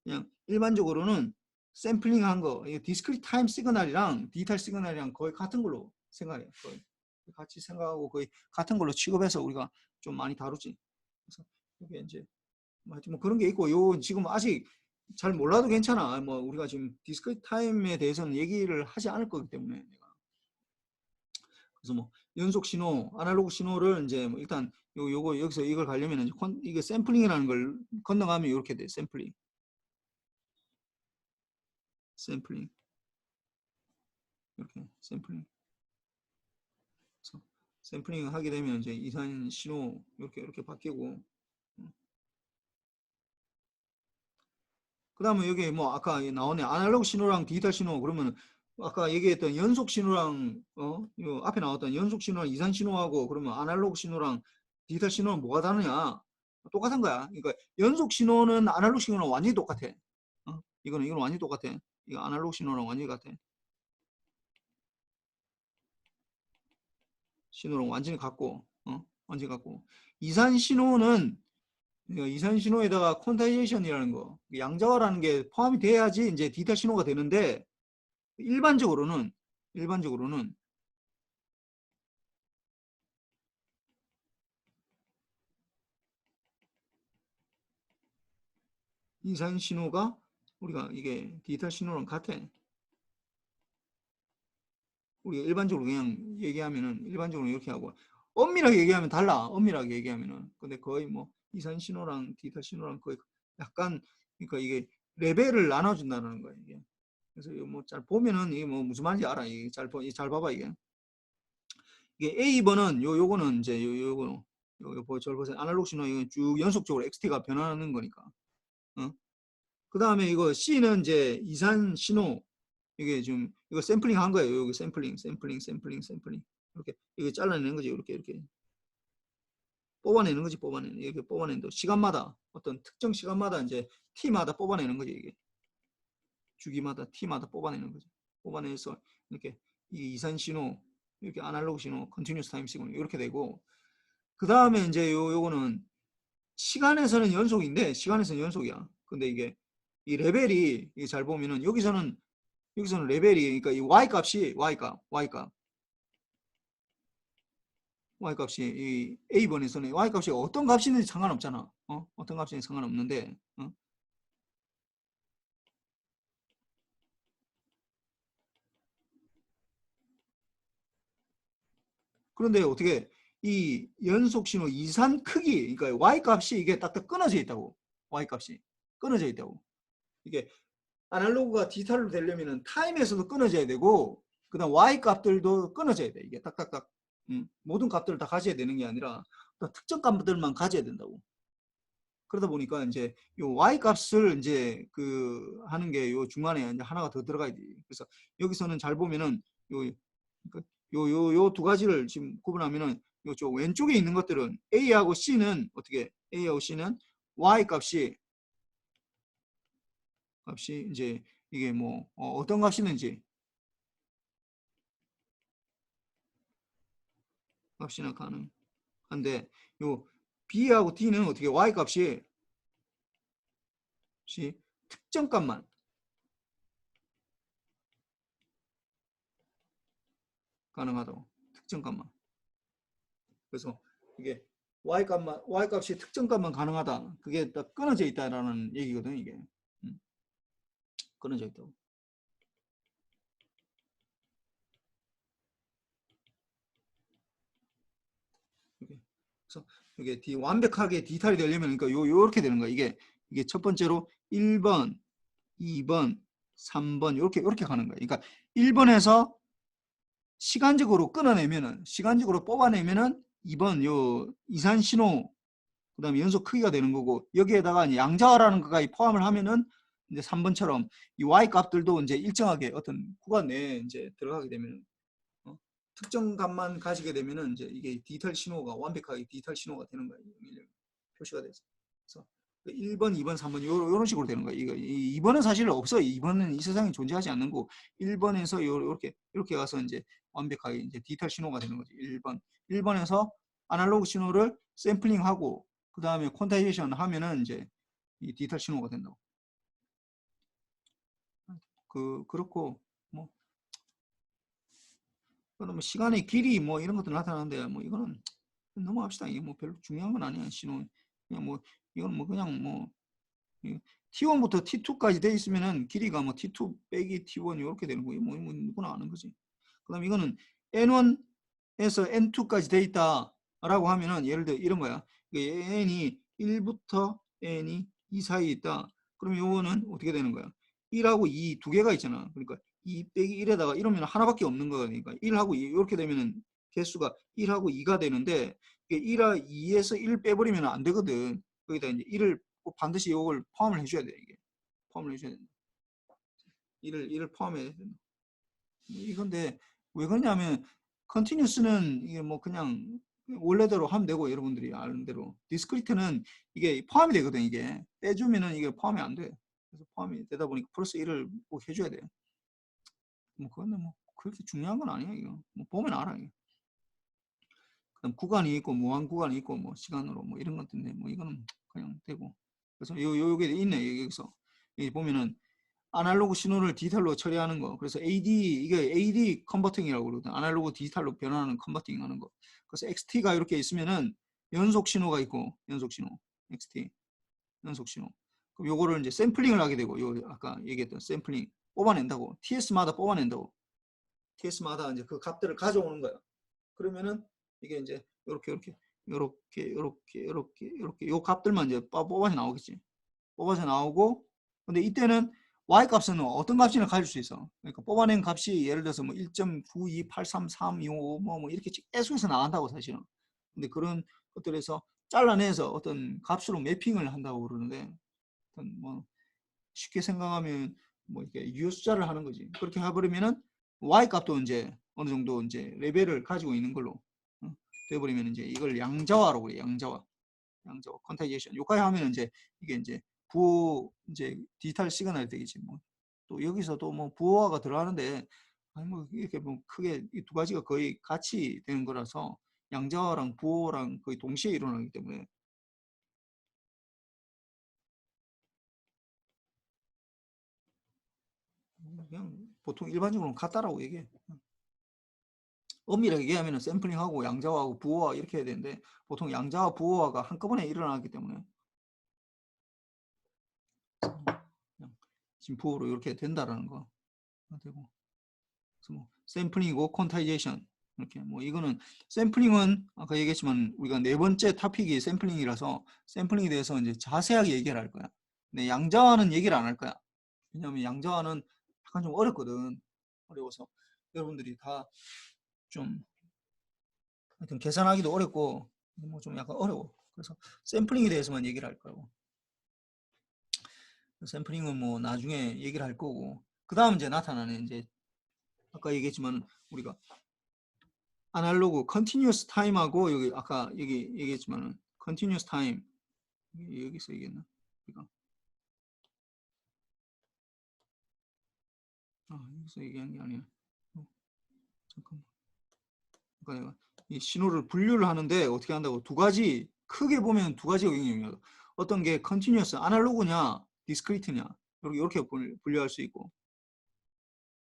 그냥 일반적으로는 샘플링한 거 디스크리트 타임 시그널이랑 디지털 시그널이랑 거의 같은 걸로 생각해. 거의 같이 생각하고 거의 같은 걸로 취급해서 우리가 좀 많이 다루지. 그래서 이게 이제 뭐 그런 게 있고 지금 아직 잘 몰라도 괜찮아. 뭐 우리가 지금 디스크리트 타임에 대해서는 얘기를 하지 않을 거기 때문에 내가. 그래서 뭐 연속 신호, 아날로그 신호를 이제 뭐 일단 요거 여기서 이걸 가려면 이게 샘플링이라는 걸 건너가면 이렇게 돼. 샘플링. 이렇게 샘플링. 그래서 샘플링을 하게 되면 이제 이산 신호 이렇게 바뀌고. 그다음에 여기 뭐 아까 나오네 아날로그 신호랑 디지털 신호 그러면 아까 얘기했던 연속 신호랑 요 앞에 나왔던 연속 신호랑 이산 신호하고 그러면 아날로그 신호랑 디지털 신호는 뭐가 다르냐? 똑같은 거야. 그러니까 연속 신호는 아날로그 신호랑 완전히 똑같아. 이거는 완전히 똑같아. 이거 아날로그 신호랑 완전히 같아. 신호랑 완전히 같고, 완전히 같고. 이산 신호는 이산 신호에다가 퀀타이제이션이라는 거, 양자화라는 게 포함이 돼야지 이제 디지털 신호가 되는데 일반적으로는 이산 신호가 우리가 이게 디지털 신호랑 같아. 우리가 일반적으로 그냥 얘기하면은 일반적으로 이렇게 하고 엄밀하게 얘기하면 달라. 엄밀하게 얘기하면은 근데 거의 뭐 이산 신호랑 디지털 신호랑 거의 약간 그러니까 이게 레벨을 나눠준다는 거야 이게. 그래서 뭐 잘 보면은 이게 뭐 무슨 말인지 알아. 이게 잘 봐봐 이게. 이게 A번은 요거는 이제 요거 저 보세요. 아날로그 신호 이건 쭉 연속적으로 XT가 변하는 거니까. 그 다음에 이거 C는 이제 이산 신호 이게 지금 이거 샘플링 한 거예요. 여기 샘플링. 이렇게 이거 잘라내는 거지. 이렇게 뽑아내는 거지. 이렇게 뽑아내는 거. 시간마다 어떤 특정 시간마다 이제 T마다 뽑아내는 거지. 이게 주기마다 T마다 뽑아내는 거지. 뽑아내서 이렇게 이 이산 신호 이렇게 아날로그 신호, 컨티뉴스 타임 시그널 이렇게 되고 그 다음에 이제 요거는 시간에서는 연속이야. 근데 이게 이 레벨이 이게 잘 보면은 여기서는 레벨이 그러니까 이 y 값이 이 A번에서는 y 값이 어떤 값이든지 상관없잖아. 어떤 값이든지 상관없는데 그런데 어떻게 이 연속 신호 이산 크기, 그러니까 y 값이 이게 딱딱 끊어져 있다고. y 값이 끊어져 있다고. 이게 아날로그가 디지털로 되려면은 타임에서도 끊어져야 되고, 그다음 y 값들도 끊어져야 돼. 이게 딱딱딱 모든 값들을 다 가져야 되는 게 아니라 특정 값들만 가져야 된다고. 그러다 보니까 이제 요 y 값을 이제 그 하는 게 요 중간에 이제 하나가 더 들어가야 돼. 그래서 여기서는 잘 보면은 요 두 가지를 지금 구분하면은 요쪽 왼쪽에 있는 것들은 A하고 C는 어떻게 A하고 C는 y 값이 이제 이게 뭐 어떤 값이 있는지 값이나 가능한데 요 B하고 D는 어떻게 y 값이 특정 값만 가능하다고. 특정 값만. 그래서 이게 y 값이 특정 값만 가능하다. 그게 딱 끊어져 있다라는 얘기거든 이게. 끊어져 있다고. 그래서 이게 완벽하게 디지털이 되려면 그러니까 요렇게 되는 거야. 이게 첫 번째로 1번, 2번, 3번 이렇게 가는 거야. 그러니까 1번에서 시간적으로 끊어내면은 시간적으로 뽑아내면은 2번 요 이산 신호 그다음에 연속 크기가 되는 거고 여기에다가 양자화라는 것까지 포함을 하면은 이제 3번처럼 이 y 값들도 이제 일정하게 어떤 구간 내에 이제 들어가게 되면 특정 값만 가지게 되면은 이제 이게 디지털 신호가 완벽하게 디지털 신호가 되는 거예요. 표시가 돼서. 그래서 1번, 2번, 3번 이런 식으로 되는 거예요. 이거 2번은 사실 없어요. 2번은 이 세상에 존재하지 않는 거고 1번에서 이렇게 가서 이제 완벽하게 이제 디지털 신호가 되는 거지. 1번에서 아날로그 신호를 샘플링하고 그 다음에 퀀타이제이션 하면은 이제 이 디지털 신호가 된다고. 그렇고 뭐 시간의 길이 뭐 이런 것도 나타나는데 뭐 이거는 넘어갑시다. 이게 뭐 별로 중요한 건 아니야. 신호 그냥 뭐 이건 뭐 그냥 뭐 T1부터 T2까지 돼 있으면은 길이가 뭐 T2 빼기 T1 이렇게 되는 거예요. 뭐 누구나 아는 거지. 그다음 이거는 N1에서 N2까지 돼 있다라고 하면은 예를 들어 이런 거야. N이 1부터 N이 2 사이에 있다. 그럼 요거는 어떻게 되는 거야? 1하고 2 두 개가 있잖아. 그러니까 2 빼기 1에다가 이러면 하나밖에 없는 거니까 1하고 2 이렇게 되면은 개수가 1하고 2가 되는데 1하 2에서 1 빼버리면 안 되거든. 거기다 이제 1을 꼭 반드시 이걸 포함을 해줘야 돼. 이게 포함을 해줘야 된다. 1을 포함해야 된다. 이건데 왜 그러냐면 컨티뉴스는 이게 뭐 그냥 원래대로 하면 되고 여러분들이 아는 대로 디스크리트는 이게 포함이 되거든. 이게 빼주면은 이게 포함이 안 돼. 그래서 포함이 되다 보니까 플러스 1을 꼭 해줘야 돼. 뭐 그건 뭐 그렇게 중요한 건 아니야. 이거 뭐 보면 알아. 이거. 그다음 구간이 있고 무한 구간이 있고 뭐 시간으로 뭐 이런 것들인데 뭐 이거는 그냥 되고. 그래서 요게 있네. 여기서 여기 보면은 아날로그 신호를 디지털로 처리하는 거. 그래서 이게 AD 컨버팅이라고 그러거든. 아날로그 디지털로 변화하는 컨버팅 하는 거. 그래서 XT가 이렇게 있으면은 연속 신호가 있고 연속 신호. XT 연속 신호. 그럼 요거를 이제 샘플링을 하게 되고 요 아까 얘기했던 샘플링 뽑아낸다고. TS마다 뽑아낸다고. TS마다 이제 그 값들을 가져오는 거야. 그러면은 이게 이제 요렇게 요 값들만 이제 뽑아서 나오겠지. 뽑아서 나오고 근데 이때는 y 값은 어떤 값이나 가질 수 있어. 그러니까 뽑아낸 값이 예를 들어서 뭐 1.9283325 뭐 이렇게 계속해서 나간다고 사실은. 근데 그런 것들에서 잘라내서 어떤 값으로 매핑을 한다고 그러는데 어떤 뭐 쉽게 생각하면 뭐 이렇게 유효 숫자를 하는 거지. 그렇게 해버리면은 y 값도 이제 어느 정도 이제 레벨을 가지고 있는 걸로 돼버리면 이제 이걸 양자화라고 그래. 양자화 퀀타이제이션 요까지 하면 이제 이게 이제 부호 이제 디지털 시그널이 되겠지. 뭐 또 여기서도 뭐 부호화가 들어가는데 아니 뭐 이렇게 뭐 크게 이 두 가지가 거의 같이 되는 거라서 양자화랑 부호랑 거의 동시에 일어나기 때문에 그냥 보통 일반적으로는 같다라고 얘기해. 엄밀하게 얘기하면 샘플링하고 양자화하고 부호화 이렇게 해야 되는데 보통 양자화 부호화가 한꺼번에 일어나기 때문에 그냥 진부호로 이렇게 된다라는 거 되고 그래서 뭐 샘플링이고 퀀타이제이션 이렇게 뭐 이거는 샘플링은 아까 얘기했지만 우리가 네 번째 토픽이 샘플링이라서 샘플링에 대해서 이제 자세하게 얘기를 할 거야. 근데 양자화는 얘기를 안 할 거야. 왜냐면 양자화는 약간 좀 어렵거든. 어려워서 여러분들이 다 좀 하여튼 계산하기도 어렵고 뭐 좀 약간 어려워. 그래서 샘플링에 대해서만 얘기를 할 거고. 샘플링은 뭐 나중에 얘기를 할 거고. 그 다음 이제 나타나는 이제 아까 얘기했지만 우리가 아날로그 컨티뉴어스 타임하고 여기 아까 여기 얘기했지만은 컨티뉴어스 타임 여기서 얘기했나? 우리가 여기서 얘기한 게 아니야. 잠깐만. 그러니까 내가 이 신호를 분류를 하는데 어떻게 한다고 두 가지 크게 보면 두 가지 영역이에요. 어떤 게 컨티뉴어스 아날로그냐 디스크리트냐 이렇게 분류할 수 있고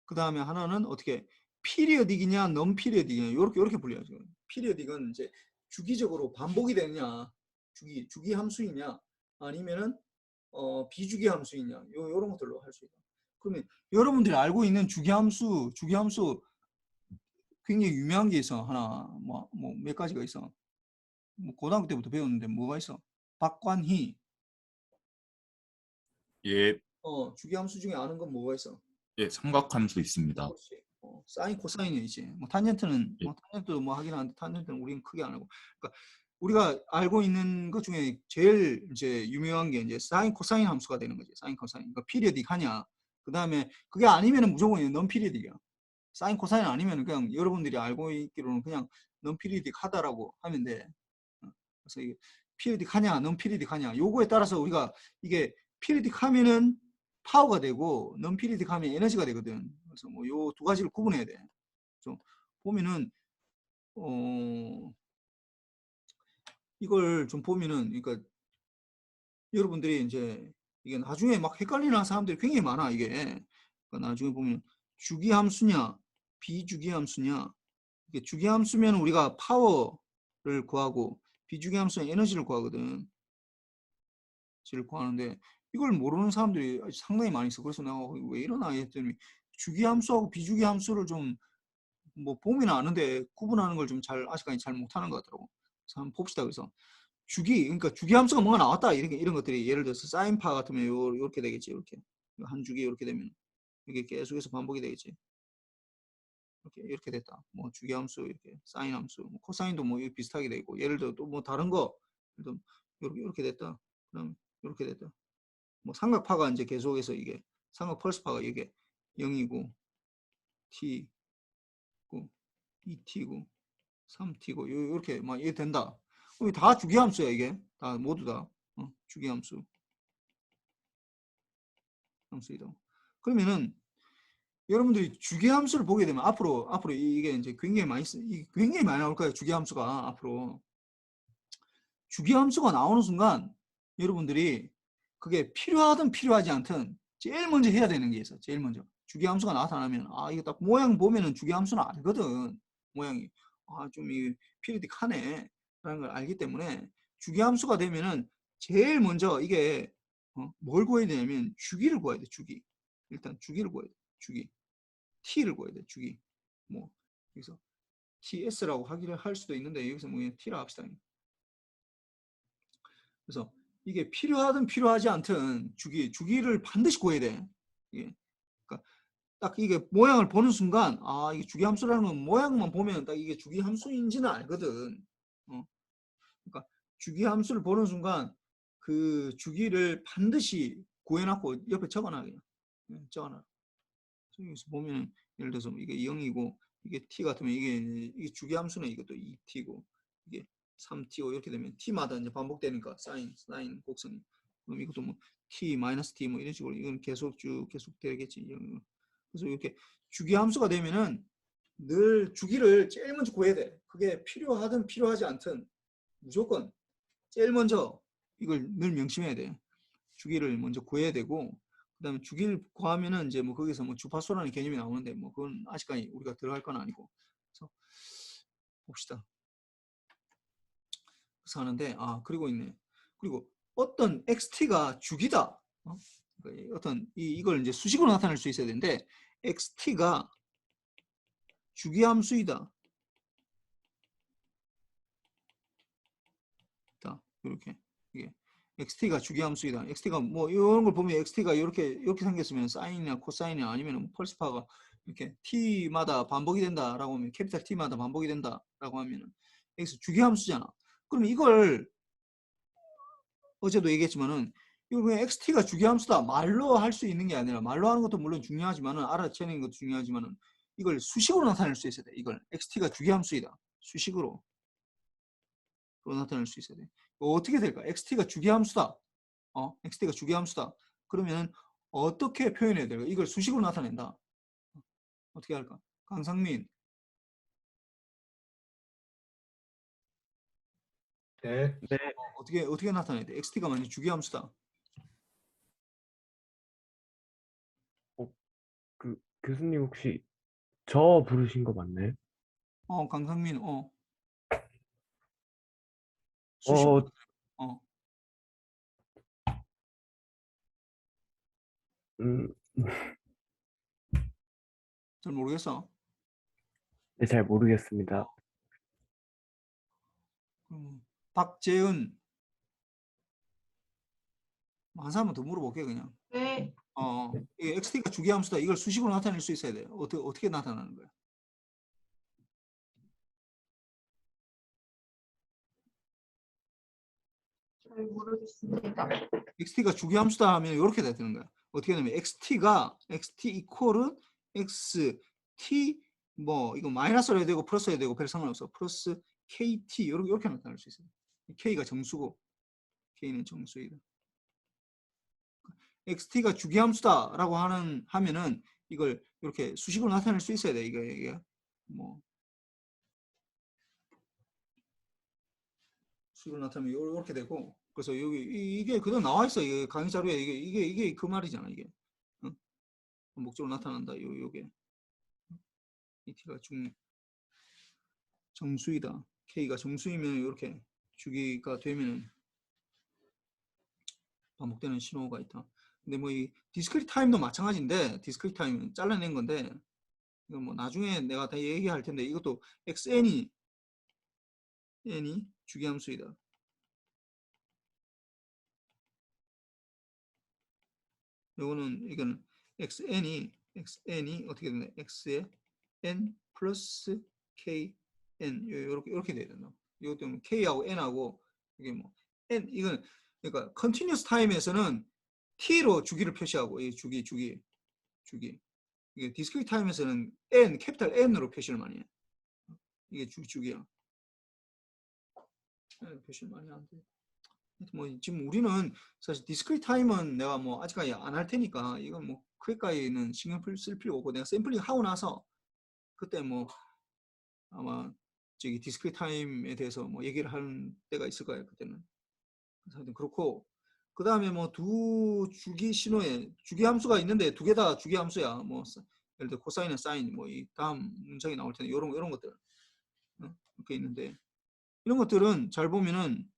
그 다음에 하나는 어떻게 피리어딕이냐 non 피리어딕이냐 이렇게 분류하죠. 피리어딕은 이제 주기적으로 반복이 되느냐 주기 함수이냐 아니면은 비주기 함수이냐 이런 것들로 할 수 있다. 그러면 여러분들이 알고 있는 주기 함수 굉장히 유명한 게 있어. 하나 뭐 몇 가지가 있어. 뭐 고등학교 때부터 배웠는데 뭐가 있어? 박관희. 예, 주기 함수 중에 아는 건 뭐가 있어? 예, 삼각함수 있습니다. 그렇지. 사인 코사인이 있지. 뭐 탄젠트는 예. 뭐 탄젠트도 뭐 하긴 하는데 탄젠트는 우리는 크게 안 하고. 그러니까 우리가 알고 있는 것 중에 제일 이제 유명한 게 이제 사인 코사인 함수가 되는 거지. 사인 코사인. 그러니까 피리어딕 하냐. 그다음에 그게 아니면은 무조건 non 피리어딕이야. 사인 코사인 아니면 그냥 여러분들이 알고 있기로는 그냥 non 피리어딕 하다라고 하면 돼. 그래서 이게 피리어딕 하냐, non 피리어딕 하냐. 요거에 따라서 우리가 이게 피리어딕 하면은 파워가 되고 non 피리어딕 하면 에너지가 되거든. 그래서 뭐 요 두 가지를 구분해야 돼. 좀 보면은 이걸 좀 보면은 그러니까 여러분들이 이제 이게 나중에 막 헷갈리는 사람들이 굉장히 많아 이게. 그러니까 나중에 보면 주기 함수냐 비주기 함수냐. 이게 주기 함수면 우리가 파워를 구하고 비주기 함수는 에너지를 구하거든. 지를 구하는데 이걸 모르는 사람들이 상당히 많이 있어. 그래서 내가 왜 이러나 했더니 주기 함수하고 비주기 함수를 좀 뭐 보면 아는데 구분하는 걸 좀 아직까지 잘 못하는 것 같더라고. 그래서 한번 봅시다. 그래서 그러니까 주기 함수가 뭔가 나왔다 이런 것들이 예를 들어서 사인파 같으면 이렇게 되겠지. 이렇게 한 주기 이렇게 되면 이게 계속해서 반복이 되겠지. 이렇게 됐다. 뭐 주기 함수 이렇게 사인 함수, 뭐 코사인도 뭐 비슷하게 되고 예를 들어 또 뭐 다른 거 이렇게 됐다. 그다음 이렇게 됐다. 뭐 삼각파가 이제 계속해서 이게 삼각 펄스파가 이게 0이고 t 2t고 3t고 이렇게 막 이게 된다. 그럼 다 주기함수야 이게 다 모두 다 주기함수 함수이다. 그러면은 여러분들이 주기함수를 보게 되면 앞으로 이게 이제 굉장히 많이 나올 거예요. 주기함수가 앞으로 주기함수가 나오는 순간 여러분들이 그게 필요하든 필요하지 않든 제일 먼저 해야 되는 게 있어. 제일 먼저 주기함수가 나타나면 이거 딱 모양 보면은 주기함수는 알거든. 모양이 좀 이 피리딕하네 라는 걸 알기 때문에 주기함수가 되면은 제일 먼저 이게 뭘 구해야 되냐면 주기를 구해야 돼. 주기. 일단 주기를 구해야 돼. 주기. t를 구해야 돼. 주기. 뭐 여기서 ts라고 할 수도 있는데 여기서 뭐 t라 합시다. 그래서 이게 필요하든 필요하지 않든 주기를 반드시 구해야 돼. 그러니까 딱 이게 모양을 보는 순간 이게 주기 함수라는 건 모양만 보면 딱 이게 주기 함수인지는 알거든. 그러니까 주기 함수를 보는 순간 그 주기를 반드시 구해놨고 옆에 적어놔. 그냥 적어놔. 여기서 보면 예를 들어서 이게 0이고 이게 t 같으면 이게 주기 함수는 이것도 2t고 이게 3t고 이렇게 되면 t마다 이제 반복되니까 사인 곡선이 그럼 이것도 뭐 t 마이너스 t 뭐 이런 식으로 이건 계속 되겠지. 그래서 이렇게 주기 함수가 되면은 늘 주기를 제일 먼저 구해야 돼. 그게 필요하든 필요하지 않든 무조건 제일 먼저 이걸 늘 명심해야 돼. 주기를 먼저 구해야 되고 그다음에 주기를 구하면은 이제 뭐 거기서 뭐 주파수라는 개념이 나오는데 뭐 그건 아직까지 우리가 들어갈 건 아니고. 그래서 봅시다. 그래서 하는데 그리고 있네. 그리고 어떤 xt가 주기다. 어떤 이걸 이제 수식으로 나타낼 수 있어야 되는데 xt가 주기함수이다. 이렇게 이게 xt가 주기함수이다. xt가 뭐 이런 걸 보면 xt가 이렇게 생겼으면 사인이나 코사인이나 아니면 뭐 펄스파가 이렇게 t마다 반복이 된다라고 하면 캐피탈 t마다 반복이 된다라고 하면은 x 주기함수잖아. 그럼 이걸 어제도 얘기했지만은 이거 그냥 xt가 주기함수다 말로 할 수 있는 게 아니라 말로 하는 것도 물론 중요하지만은 알아채는 것도 중요하지만은 이걸 수식으로 나타낼 수 있어야 돼. 이걸 xt가 주기함수이다. 수식으로 나타낼 수 있어야 돼. 어떻게 될까? xt가 주기함수다. xt가 주기함수다. 그러면 어떻게 표현해야 될까? 이걸 수식으로 나타낸다. 어떻게 할까? 강상민. 네. 어떻게 나타내야 돼? xt가 만약 주기함수다. 교수님 혹시 저 부르신 거 맞나요? 강상민. 어, 수식으로. 어. 음, 잘 모르겠어. 네, 잘 모르겠습니다. 박재은. 한 사람만 더 물어볼게 그냥. 네. 이게 xt가 주기함수다. 이걸 수식으로 나타낼 수 있어야 돼. 어떻게 나타나는 거야? 잘 모르겠습니다. xt가 주기함수다 하면 이렇게 되는 거야. 어떻게 되냐면 xt 이퀄은 xt 뭐 이거 마이너스로 해야 되고 플러스 해야 되고 별 상관없어. 플러스 kt 이렇게 나타낼 수 있어요. k가 정수고 k는 정수이다. xt가 주기함수다라고 하면은 이걸 이렇게 수식으로 나타낼 수 있어야 돼. 이게 뭐 수식으로 나타내면 이렇게 되고 그래서 여기 이게 그대로 나와 있어. 이게 강의 자료에 이게 그 말이잖아. 이게 목적으로 나타난다. 요게 t가 정수이다. k가 정수이면 이렇게 주기가 되면 반복되는 신호가 있다. 근데 뭐 이 디스크리트 타임도 마찬가지인데 디스크리트 타임은 잘라낸 건데 이건 뭐 나중에 내가 다 얘기할 텐데 이것도 xn이 주기함수이다. 이거는 xn이 어떻게 되나? x에 n 플러스 kn 이렇게 돼야 된다. 이것도 k하고 n하고 이게 뭐 n 이건 그러니까 continuous time에서는 t로 주기를 표시하고 이 주기 이게 discrete time에서는 n 캐피탈 n으로 표시를 많이 해. 이게 주기야. 표시를 많이 안 돼. 뭐 지금 우리는 사실 디스크리트 타임은 내가 뭐 아직까지 안 할 테니까 이건 뭐 그까지는 신경 쓸 필요 없고 내가 샘플링 하고 나서 그때 뭐 아마 저기 디스크리트 타임에 대해서 뭐 얘기를 하는 때가 있을 거예요. 그때는. 하여튼 그렇고 그 다음에 뭐 두 주기 신호에 주기 함수가 있는데 두 개 다 주기 함수야. 뭐 예를 들어 코사인이나 사인 뭐 이 다음 문장이 나올 텐데 이런 것들 이렇게 있는데 이런 것들은 잘 보면은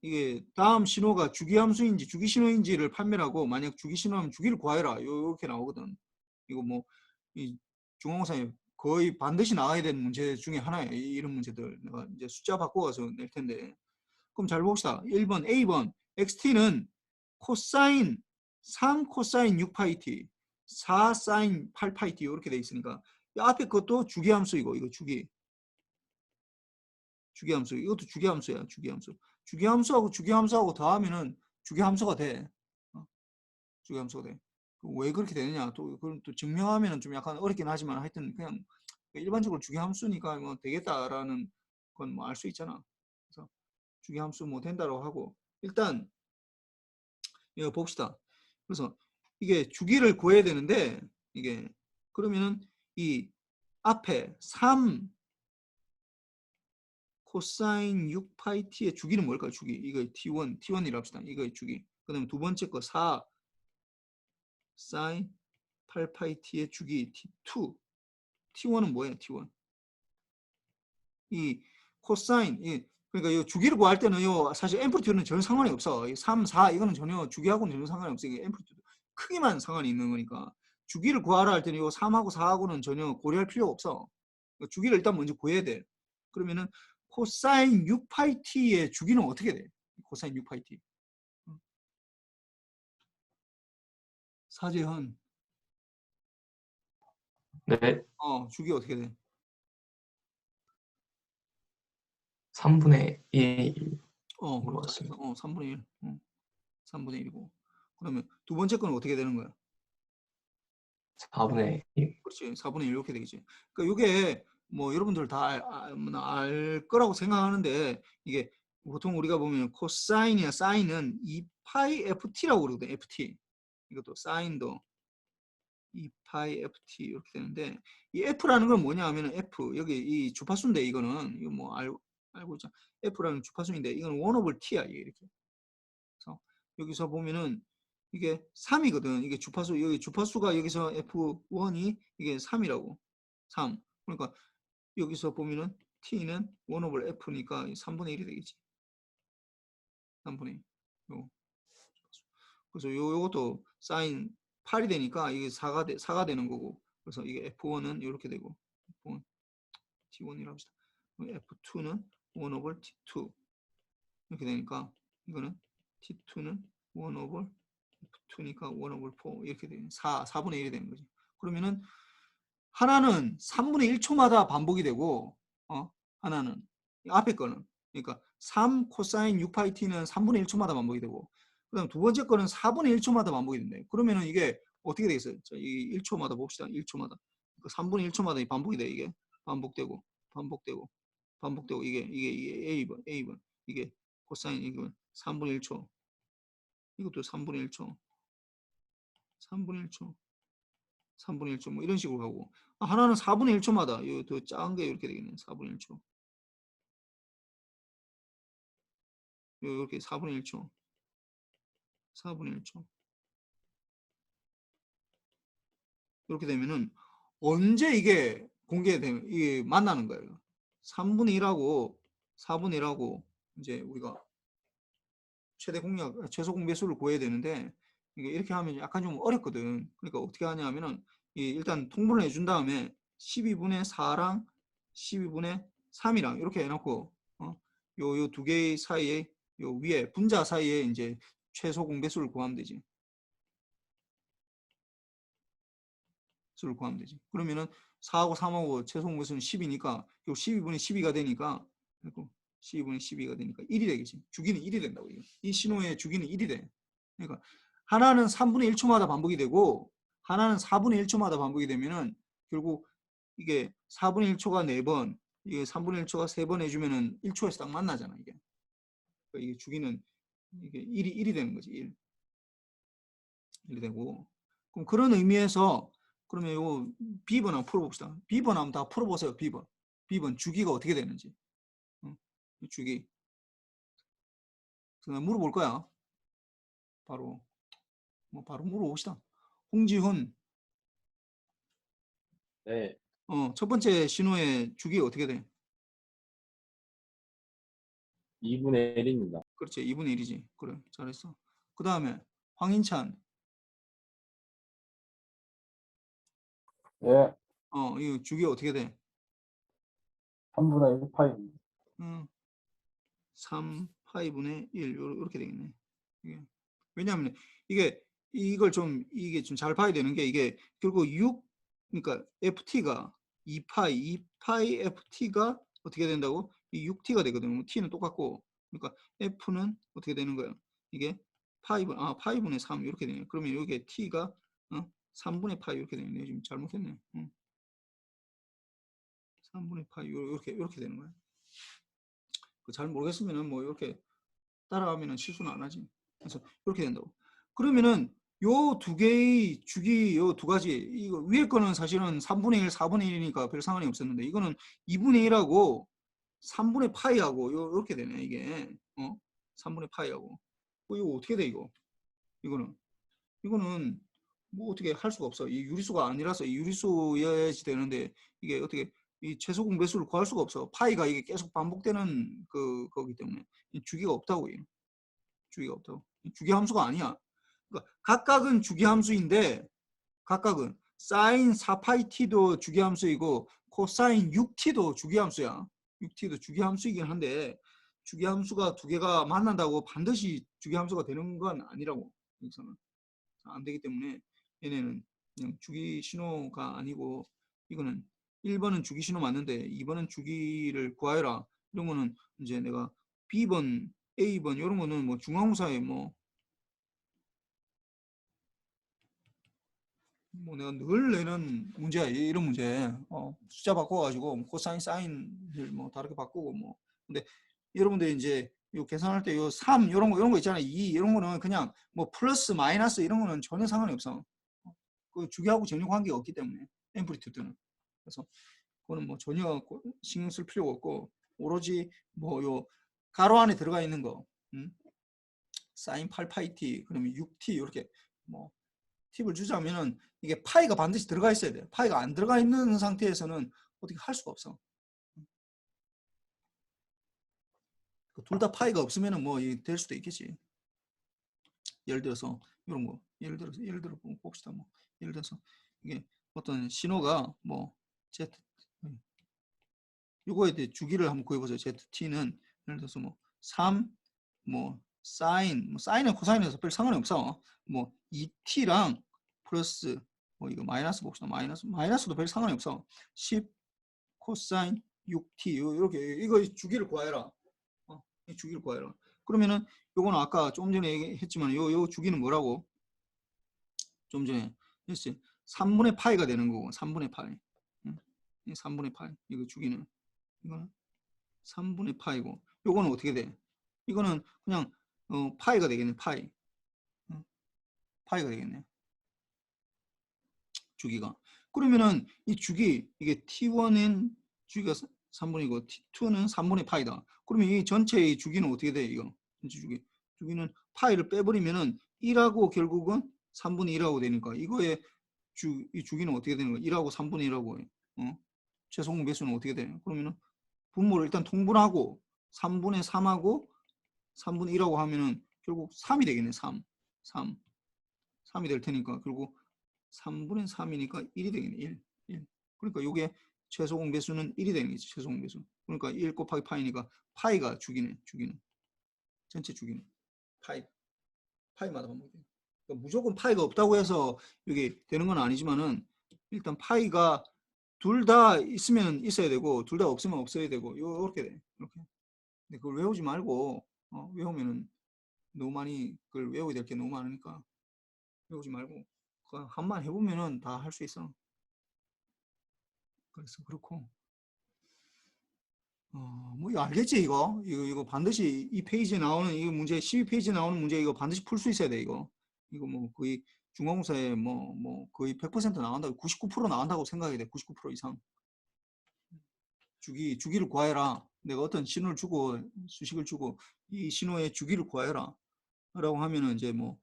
이게 다음 신호가 주기 함수인지 주기 신호인지를 판별하고 만약 주기 신호하면 주기를 구하여라 이렇게 나오거든. 이거 뭐 이 중간고사에 거의 반드시 나와야 되는 문제 중에 하나예요. 이런 문제들 내가 이제 숫자 바꿔서 낼 텐데 그럼 잘 봅시다. 1번 A번 XT는 코사인 3 코사인 6파이T 4 사인 8파이T 이렇게 돼 있으니까 이 앞에 것도 주기 함수이고 이거 주기함수 이것도 주기함수야. 주기함수하고 더하면은 주기함수가 돼. 주기함수가 돼. 왜 그렇게 되느냐 또 그걸 또 증명하면은 좀 약간 어렵긴 하지만 하여튼 그냥 일반적으로 주기함수니까 뭐 되겠다라는 건 뭐 알 수 있잖아. 그래서 주기함수 뭐 된다고 하고 일단 이거 봅시다. 그래서 이게 주기를 구해야 되는데 이게 그러면은 이 앞에 3 코사인 6파이t의 주기는 뭘까요? 주기. 이거 T1이라 합시다. 이거의 주기. 그 다음에 두 번째 거 4 사인 8파이t의 주기 T2. T1은 뭐예요? T1. 이 코사인, 그러니까 이 주기를 구할 때는 사실 앰플리튜드는 전혀 상관이 없어. 3, 4 이거는 전혀 주기하고는 전혀 상관이 없어. 이게 앰플리튜드 크기만 상관이 있는 거니까. 주기를 구하라 할 때는 이 3하고 4하고는 전혀 고려할 필요가 없어. 주기를 일단 먼저 구해야 돼. 그러면은 코사인 6파이t의 주기는 어떻게 돼? 코사인 6파이 t. 사재현, 네, 주기 어떻게 돼? 3분의 1. 그렇죠. 맞습니다. 3분의 1. 3분의 1이고. 그러면 두 번째 거는 어떻게 되는 거야? 4분의 1. 그렇지. 4분의 1 이렇게 되겠지. 그러니까 이게 뭐 여러분들 다 알 거라고 생각하는데 이게 보통 우리가 보면 코사인이나 사인은 2파이 ft라고 그러거든. ft. 이것도 사인도 2파이 ft 이렇게 되는데 이 f라는 건 뭐냐 하면은 f 여기 이 주파수인데 이거는 이거 뭐 알고 있죠. f라는 주파수인데 이건 1 over t야 이렇게. 그래서 여기서 보면은 이게 3이거든. 이게 주파수 여기 주파수가 여기서 f1이 이게 3이라고. 3. 그러니까 여기서 보면은 t는 1 over f니까 3분의 1이 되겠지. 3분의 1. 요. 그래서 요것도 사인 8이 되니까 이게 4가 되는 거고. 그래서 이게 f1은 이렇게 되고 f1 t1이라고 합시다. f2는 1 over t2 이렇게 되니까 이거는 t2는 1 over f2니까 1 over 4 이렇게 되는 4분의 1이 되는 거지. 그러면은 하나는 3분의 1초마다 반복이 되고 하나는 앞에 거는 그러니까 3 코사인 6파이 t는 3분의 1초마다 반복이 되고 그다음 두 번째 거는 4분의 1초마다 반복이 된대. 그러면은 이게 어떻게 되겠어요? 자, 이 1초마다 봅시다. 1초마다. 그러니까 3분의 1초마다 반복이 돼. 이게 반복되고 이게 A번 이게 코사인 이건 3분의 1초. 이것도 3분의 1초. 3분의 1초. 3분의 1초 뭐 이런 식으로 가고 하나는 4분의 1초마다 이 더 작은 게 이렇게 되겠네. 4분의 1초. 이렇게 4분의 1초. 4분의 1초. 이렇게 되면은 언제 이게 공개되면 이게 만나는 거예요. 3분의 1하고 4분의 1하고 이제 우리가 최소 공배수를 구해야 되는데 이게 이렇게 하면 약간 좀 어렵거든. 그러니까 어떻게 하냐 하면은 일단 통분을 해준 다음에 12분의 4랑 12분의 3이랑 이렇게 해놓고 요 두 개의 사이에 요 위에 분자 사이에 이제 최소 공배수를 구하면 되지. 수를 구하면 되지. 그러면은 4하고 3하고 최소 공배수는 10이니까 요 12분의 12가 되니까 12분의 12가 되니까 1이 되겠지. 주기는 1이 된다고. 이 신호의 주기는 1이 돼. 그러니까 하나는 3분의 1초마다 반복이 되고 하나는 4분의 1초마다 반복이 되면은 결국 이게 4분의 1초가 4번, 이게 3분의 1초가 3번 해주면은 1초에서 딱 만나잖아 이게. 그러니까 이게 주기는 이게 1이 되는 거지. 1이 되고. 그럼 그런 의미에서 그러면 요 B번 한번 풀어봅시다. B번 한번 다 풀어보세요. B번 주기가 어떻게 되는지. 주기. 그냥 물어볼 거야. 바로 물어봅시다. 홍지훈. 네, 첫 번째 신호의 주기 어떻게 돼? 2분의 1입니다. 그렇지. 2분의 1이지. 그래. 잘했어. 그 다음에 황인찬. 예, 이 주기 어떻게 돼? 3분의 1파입니다. 3파이분의 1 이렇게 되겠네. 왜냐하면 이걸 좀 잘 봐야 되는 게 이게 결국 6 그러니까 ft가 2파이 ft가 어떻게 된다고? 이 6t가 되거든요. t는 똑같고 그러니까 f는 어떻게 되는 거예요? 이게 파이분의 3 이렇게 되네요. 그러면 이게 t가 3분의 파이 이렇게 되네요. 지금 잘못했네. 3분의 파이 이렇게 되는 거예요. 잘 모르겠으면은 뭐 이렇게 따라가면은 실수는 안 하지. 그래서 이렇게 된다고. 그러면은 요 두 개의 주기 요 두 가지 이거 위에 거는 사실은 3분의 1, 4분의 1이니까 별 상관이 없었는데 이거는 2분의 1하고 3분의 파이하고 이렇게 되네 이게 3분의 파이하고 이거 어떻게 돼 이거는 뭐 어떻게 할 수가 없어. 이 유리수가 아니라서 이 유리수여야지 되는데 이게 어떻게 이 최소 공배수를 구할 수가 없어. 파이가 이게 계속 반복되는 거기 때문에 주기가 없다고 해요. 주기가 없다고. 주기 함수가 아니야. 그러니까 각각은 주기 함수인데 각각은 사인 4파이 t도 주기 함수이고 코사인 6t도 주기 함수야. 6t도 주기 함수이긴 한데 주기함수가 두 개가 만난다고 반드시 주기함수가 되는 건 아니라고. 여기서는 안 되기 때문에 얘네는 그냥 주기 신호가 아니고 이거는 1번은 주기 신호 맞는데 2번은 주기를 구하여라. 이런 거는 이제 내가 B번, A번 이런 거는 뭐 중앙사에 뭐 내가 늘 내는 문제야. 이런 문제. 숫자 바꿔가지고 코사인, 사인을 뭐 다르게 바꾸고 뭐. 근데 여러분들 이제 요 계산할 때 요 3 이런 거 있잖아요. 2 이런 거는 그냥 뭐 플러스 마이너스 이런 거는 전혀 상관이 없어. 그 주기하고 전혀 관계가 없기 때문에 앰플리튜드는. 그래서 그거는 뭐 전혀 신경 쓸 필요가 없고 오로지 뭐 요 가로 안에 들어가 있는 거 사인 8파이t 그러면 6t 이렇게 뭐 팁을 주자면은 이게 파이가 반드시 들어가 있어야 돼요. 파이가 안 들어가 있는 상태에서는 어떻게 할 수가 없어. 둘 다 파이가 없으면은 뭐 될 수도 있겠지. 예를 들어서 이런 거 예를 들어 봅시다. 뭐 예를 들어서 이게 어떤 신호가 뭐 z 요거에 대해 주기를 한번 구해보세요. zt는 예를 들어서 뭐 3, 뭐 사인, 뭐 사인은 코사인에서 별 상관이 없어. 뭐 2t랑 플러스 뭐 이거 마이너스 봅시다. 마이너스도 별 상관이 없어. 10 코사인 6t 이렇게 이거 주기를 구해라. 이 주기를 구해라. 그러면은 요거는 아까 조금 전에 얘기했지만 요 주기는 뭐라고? 좀 전에 했어요. 3분의 파이가 되는 거고 3분의 파이. 3분의 파이. 이거 주기는 이거는 3분의 파이고 요거는 어떻게 돼? 이거는 그냥 파이가 되겠네. 파이가 되겠네. 주기가. 그러면은 이 주기 이게 t1은 주기가 3분이고 t2는 3분의 파이다. 그러면 이 전체의 주기는 어떻게 돼? 이거 전체 주기는 파이를 빼버리면은 1하고 결국은 3분의 1하고 되니까 이거의 이 주기는 어떻게 되는 거야? 1하고 3분의 1하고 최소공 배수는 어떻게 돼? 그러면은 분모를 일단 통분하고 3분의 3하고 3분의 1하고 하면은 결국 3이 되겠네. 3이 될 테니까 결국 3분의 3이니까 1이 되겠네. 1. 그러니까 이게 최소 공배수는 1이 되는 거지. 최소 공배수. 그러니까 1 곱하기 파이니까 파이가 주기네. 주기는. 전체 주기는. 파이마다 반복돼요. 그러니까 무조건 파이가 없다고 해서 이게 되는 건 아니지만은 일단 파이가 둘 다 있으면 있어야 되고 둘 다 없으면 없어야 되고 이렇게 돼. 이렇게. 근데 그걸 외우지 말고 외우면은 너무 많이 그걸 외워야 될 게 너무 많으니까 외우지 말고 한번 해보면은 다 할 수 있어. 그래서 그렇고 뭐 이거 알겠지 이거 반드시 이 페이지에 나오는 이 문제 12페이지에 나오는 문제 이거 반드시 풀 수 있어야 돼 이거 뭐 거의 중간고사에 뭐 거의 100% 나온다고 99% 나온다고 생각해야 돼. 99% 이상 주기를 구하여라. 내가 어떤 신호를 주고 수식을 주고 이 신호의 주기를 구하여라 라고 하면은 이제 뭐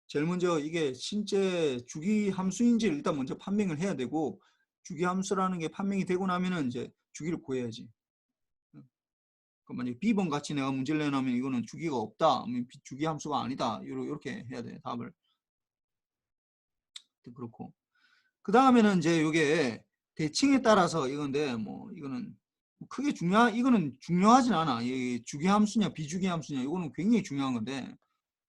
제일 먼저 이게 실제 주기 함수인지를 일단 먼저 판명을 해야 되고 주기 함수라는 게 판명이 되고 나면은 이제 주기를 구해야지. 그러니까 만약에 B번 같이 내가 문제를 내놓으면 이거는 주기가 없다. 주기 함수가 아니다. 이렇게 해야 돼. 답을. 그렇고. 그 다음에는 이제 이게 대칭에 따라서 이건데 뭐 이거는 크게 이거는 중요하진 않아. 이 주기 함수냐 비주기 함수냐 이거는 굉장히 중요한 건데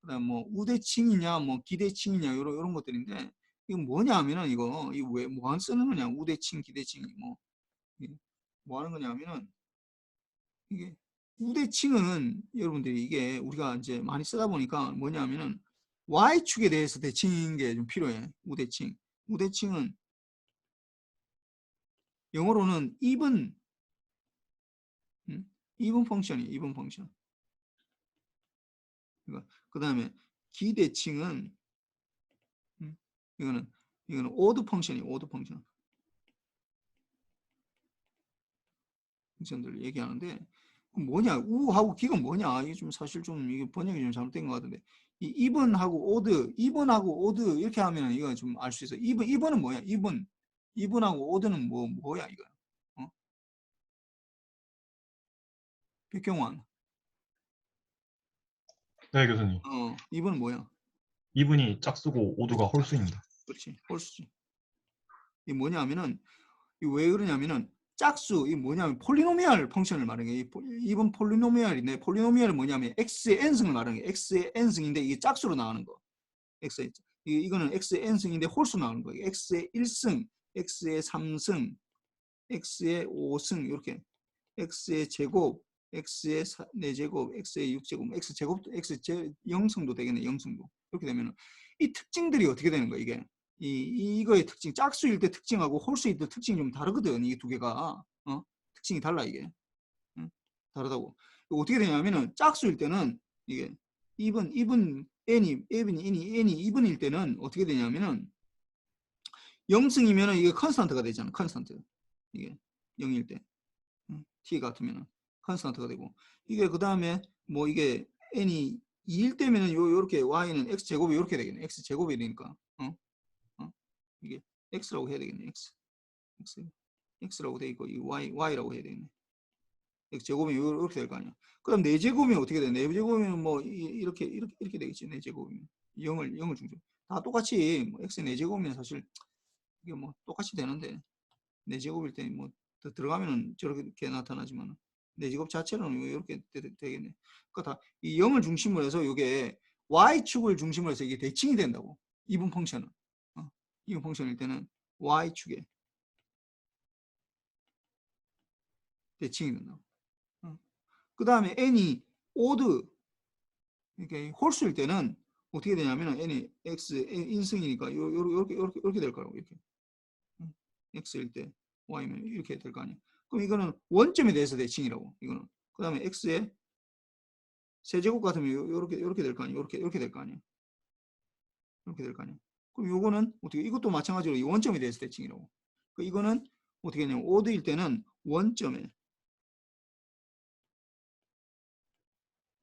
그다음 뭐 우대칭이냐 뭐 기대칭이냐 이런 것들인데 이거 뭐냐 하면은 이거 왜 뭐 안 쓰는 거냐 우대칭 기대칭 뭐 하는 거냐 하면은 이게 우대칭은 여러분들이 이게 우리가 이제 많이 쓰다 보니까 뭐냐 하면은 y축에 대해서 대칭인 게 좀 필요해. 우대칭은 영어로는 even 펑션이에요. even 펑션. 그 다음에 기대칭은 이거는 odd 펑션이에요. odd 펑션. 펑션들 얘기하는데 뭐냐 우하고 기가 뭐냐 이게 좀 사실 좀 이게 번역이 좀 잘못된 것 같은데 이 even하고 odd 이렇게 하면 이거 좀 알 수 있어. even은 뭐야? even하고 odd는 뭐야 이거? 백경환. 네, 교수님. even은 뭐야? 2분이 짝수고 오두가 홀수입니다. 그렇지 홀수지. 이게 뭐냐 하면은 이게 왜 그러냐면은 짝수 이 뭐냐면 폴리노미얼 펑션을 말하는 게 이번 폴리노미얼인데 폴리노미얼은 뭐냐면 x의 n승을 말하는 게 x의 n승인데 이게 짝수로 나오는 거. x의 이거는 x의 n승인데 홀수 나오는 거예요. x의 1승, x의 3승, x의 5승 이렇게 x의 제곱, x의 4제곱, x의 6제곱, x제곱도 x 0승도 되겠네. 0승도. 이렇게 되면 이 특징들이 어떻게 되는 거야 이게? 이거의 특징, 짝수일 때 특징하고 홀수일 때 특징이 좀 다르거든. 이 두 개가 특징이 달라 이게. 다르다고. 어떻게 되냐면은 짝수일 때는 이게 even n이 2분일 때는 어떻게 되냐면은 0승이면은 이게 컨스탄트가 되잖아. 컨스탄트. 이게 0일 때 t 같으면은 컨스탄트가 되고 이게 그 다음에 뭐 이게 n이 2일 때면은 요렇게 y는 x 제곱이 이렇게 되겠네. x 제곱이 되니까 이게 x라고 해야 되겠네. x라고 돼 있고 이 y라고 해야 되겠네. x 제곱이 이렇게 될 거 아니야. 그럼 4제곱이면 어떻게 돼? 4제곱이면 뭐 이렇게 되겠지. 4제곱이면 0을 중심. 다 똑같이 뭐 x 4제곱이면 사실 이게 뭐 똑같이 되는데 4제곱일 때 뭐 들어가면은 저렇게 나타나지만 4제곱 자체는 이렇게 되겠네. 그러니까 다 이 0을 중심으로 해서 이게 y축을 중심으로 해서 이게 대칭이 된다고. 이분 펑션은. 이분 펑션일 때는 y축에 대칭이 된다고. 그 다음에 n이 오드 이렇게 홀수일 때는 어떻게 되냐면 n이 x 인승이니까 이렇게 될 거라고. 이렇게 x일 때 y면 이렇게 될 거 아니야. 그럼 이거는 원점에 대해서 대칭이라고. 이거는 그 다음에 x의 세제곱 같으면 이렇게 될 거 아니야. 이렇게 될 거 아니야. 이렇게 될 거 아니야. 그럼 요거는 어떻게 이것도 마찬가지로 이 원점에 대해서 대칭이라고. 이거는 어떻게 되냐면 오드일 때는 원점에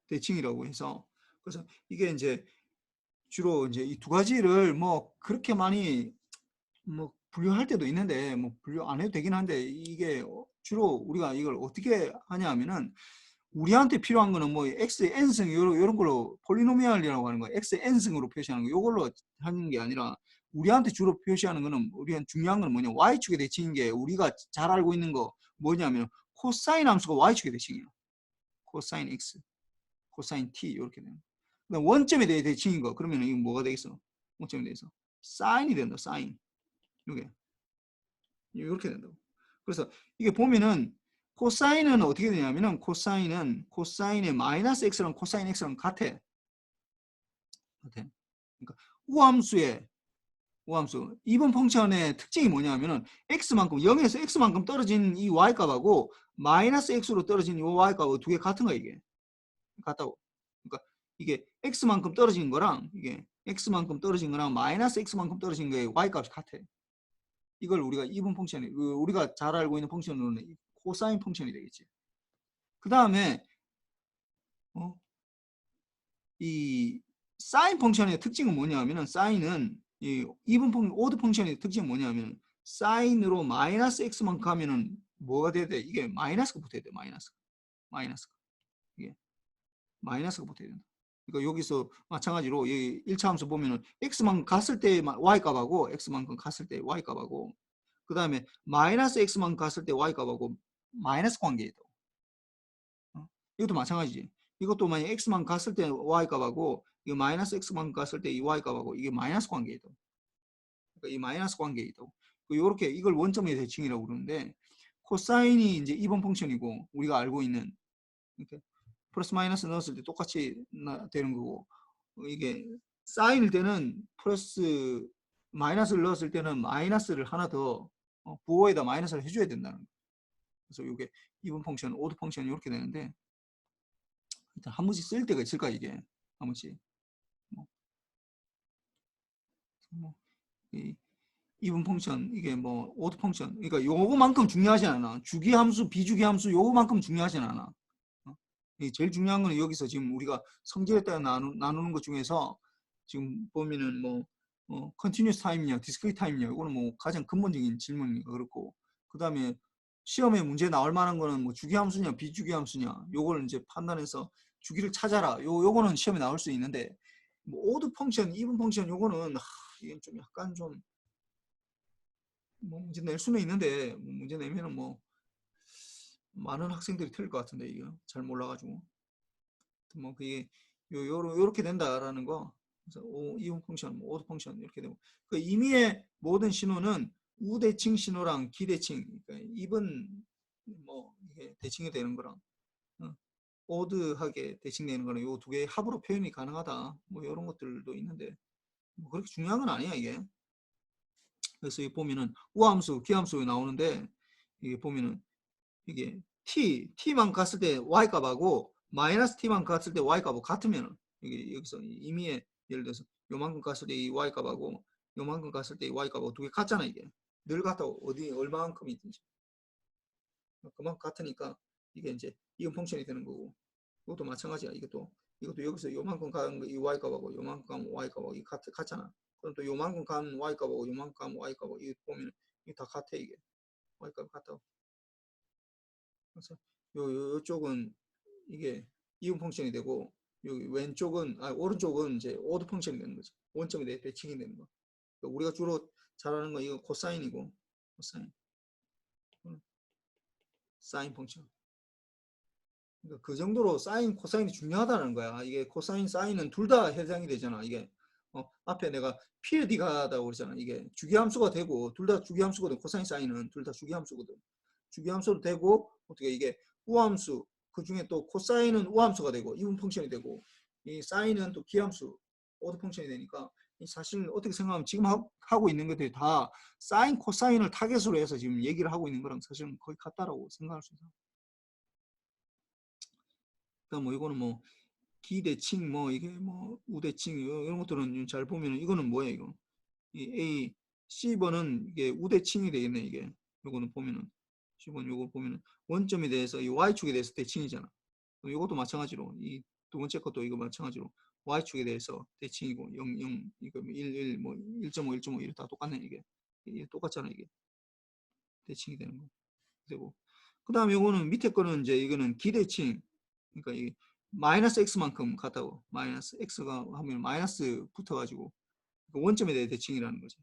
대칭이라고 해서 그래서 이게 이제 주로 이제 이 두 가지를 뭐 그렇게 많이 뭐 분류할 때도 있는데 뭐 분류 안 해도 되긴 한데 이게 주로 우리가 이걸 어떻게 하냐 하면은 우리한테 필요한 거는 뭐 x의 n승 이런 걸로 폴리노미얼이라고 하는 거 x의 n승으로 표시하는 거 이걸로 하는 게 아니라 우리한테 주로 표시하는 거는 우리한 중요한 건 뭐냐 y축의 대칭인 게 우리가 잘 알고 있는 거 뭐냐면 코사인 함수가 y축의 대칭이야. 코사인 x, 코사인 t 이렇게 되는 거. 원점에 대해 대칭인 거 그러면 이거 뭐가 되겠어? 원점에 대해서 사인이 된다. 사인 이렇게 된다고. 그래서 이게 보면은 코사인은 어떻게 되냐면은 코사인의 마이너스 x랑 코사인 x랑 같아. 그러니까 우함수 이번 펑션의 특징이 뭐냐면은 x만큼 0에서 x만큼 떨어진 이 y 값하고 마이너스 x로 떨어진 이 y 값하고 두 개 같은 거야 이게. 같다고. 그러니까 이게 x만큼 떨어진 거랑 이게 x만큼 떨어진 거랑 마이너스 x만큼 떨어진 거의 y 값이 같아. 이걸 우리가 이분 펑션이 우리가 잘 알고 있는 펑션으로는 코사인 펑션이 되겠지. 그 다음에 이 사인 펑션의 특징은 뭐냐면은 사인은 이 이분 펑션, 오드 펑션의 특징은 뭐냐면 사인으로 마이너스 x만큼 하면은 뭐가 돼야 돼? 이게 마이너스가 붙어야 돼. 마이너스가 이게 마이너스가 붙어야 된다. 그러니까 여기서 마찬가지로 이 1차 함수 보면은 x만큼 갔을 때 y 값하고 x만큼 갔을 때 y 값하고 그 다음에 마이너스 x만큼 갔을 때 y 값하고 마이너스 관계에 있다고. 이것도 마찬가지지. 이것도 만약 x만 갔을 때 y 값하고 이거 마이너스 x만 갔을 때 이 y 값하고 이게 마이너스 관계에 있다고. 그러니까 이 마이너스 관계에 있다고. 이렇게 이걸 원점의 대칭이라고 그러는데 코사인이 이제 이번 펑션이고 우리가 알고 있는 이렇게 플러스 마이너스 넣었을 때 똑같이 되는 거고 이게 사인일 때는 플러스 마이너스를 넣었을 때는 마이너스를 하나 더 부호에다 마이너스를 해줘야 된다는 거예요. 그래서 이게 이분 펑션, 오드 펑션이 이렇게 되는데 일단 한 번씩 쓸 때가 있을까 이게 한 번씩 이분 펑션 이게 뭐 오드 펑션 그러니까 요거만큼 중요하지 않아. 주기함수, 비주기함수 요거만큼 중요하지 않아. 제일 중요한 거는 여기서 지금 우리가 성질에 따라 나누는 것 중에서 지금 보면은 뭐 continuous time이냐, discrete time이냐 이거는 뭐 가장 근본적인 질문이니까 그렇고 그 다음에 시험에 문제 나올 만한 거는 뭐 주기함수냐, 비주기함수냐 요거를 이제 판단해서 주기를 찾아라. 요거는 시험에 나올 수 있는데 뭐 오드 펑션, 이분 펑션 요거는 이게 좀 약간 좀 뭐 문제 낼 수는 있는데 문제 내면은 뭐 많은 학생들이 틀릴 것 같은데 이거 잘 몰라가지고 뭐 그게 요렇게 된다라는 거. 그래서 이온 펑션, 오드 펑션 이렇게 되고 그 임의의 모든 신호는 우대칭 신호랑 기대칭, 그러니까 입은 뭐 이게 대칭이 되는 거랑 오드하게 대칭되는 거는 요 두 개의 합으로 표현이 가능하다. 뭐 이런 것들도 있는데 뭐 그렇게 중요한 건 아니야 이게. 그래서 이 보면은 우함수, 기함수 나오는데 이게 보면은 이게 t만 갔을 때 y 값하고 마이너스 t만 갔을 때 y 값하고 같으면 이게 여기서 임의의 예를 들어서 요만큼 갔을 때 이 y 값하고 요만큼 갔을 때 이 y 값하고 두 개 같잖아 이게. 늘 같다고 어디 얼마만큼이든지 그만큼 같으니까 이게 이제 이온 펑션이 되는 거고 이것도 마찬가지야. 이것도 여기서 요만큼 간 이 y 값하고 요만큼 간 y 값하고 이 같잖아. 그럼 또 요만큼 간 y 값하고 요만큼 간 y 값하고 이거 보면 이게 다 같아 이게 y 값 같다고. 그래서 요쪽은 이게 이온 펑션이 되고 여기 왼쪽은 오른쪽은 이제 오드 펑션이 되는 거죠. 원점에 대해 대칭이 되는 거. 그러니까 우리가 주로 잘 아는 건 이거 코사인이고 코사인, 사인 펑션. 그러니까 그 정도로 사인, 코사인이 중요하다는 거야. 이게 코사인, 사인은 둘 다 해당이 되잖아. 이게 앞에 내가 PD가다고 그러잖아. 이게 주기함수가 되고 둘 다 주기함수거든. 코사인, 사인은 둘 다 주기함수거든. 주기함수도 되고 어떻게 이게 우함수, 그 중에 또 코사인은 우함수가 되고 이분 펑션이 되고 이 사인은 또 기함수, 오드 펑션이 되니까 사실 어떻게 생각하면 지금 하고 있는 것들이 다 사인, 코사인을 타겟으로 해서 지금 얘기를 하고 있는 거랑 사실은 거의 같다라고 생각할 수 있어. 그러니까 뭐 이거는 뭐 기대칭 뭐 이게 뭐 우대칭 이런 것들은 잘 보면은 이거는 뭐야 이거 이 A C번은 이게 우대칭이 되겠네 이게. 요거는 보면은 C번 요거 보면은 원점에 대해서 이 Y축에 대해서 대칭이잖아. 요것도 마찬가지로 이 두 번째 것도 이거 마찬가지로 Y축에 대해서 대칭이고 0, 0 이거 1, 1 뭐 1.5, 1.5 이게 다 똑같네 이게 똑같잖아 이게 대칭이 되는 거 되고. 그 다음에 요거는 밑에 거는 이제 이거는 기대칭. 그러니까 이 마이너스 x만큼 같다고. 마이너스 x가 하면 마이너스 붙어가지고 원점에 대해 대칭이라는 거지.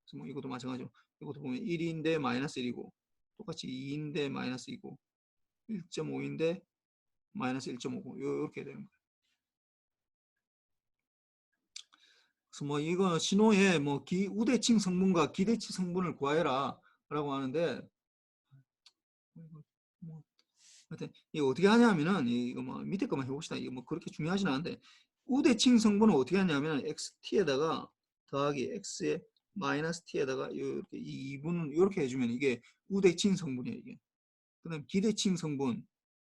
그래서 뭐 이것도 마찬가지로 이것도 보면 1인데 마이너스 1이고 똑같이 2인데 마이너스 2고 1.5인데 마이너스 1.5고 이렇게 되는 거야. 그래서 뭐 이거 신호에 뭐 우대칭 성분과 기대칭 성분을 구하여라 라고 하는데 뭐 하여튼 이거 어떻게 하냐면은 이거 뭐 밑에 것만 해봅시다. 이거 뭐 그렇게 중요하진 않은데 우대칭 성분은 어떻게 하냐면 xt에다가 더하기 x에 마이너스 t에다가 이렇게 2분은 이렇게 해주면 이게 우대칭 성분이에요 이게. 그다음 기대칭 성분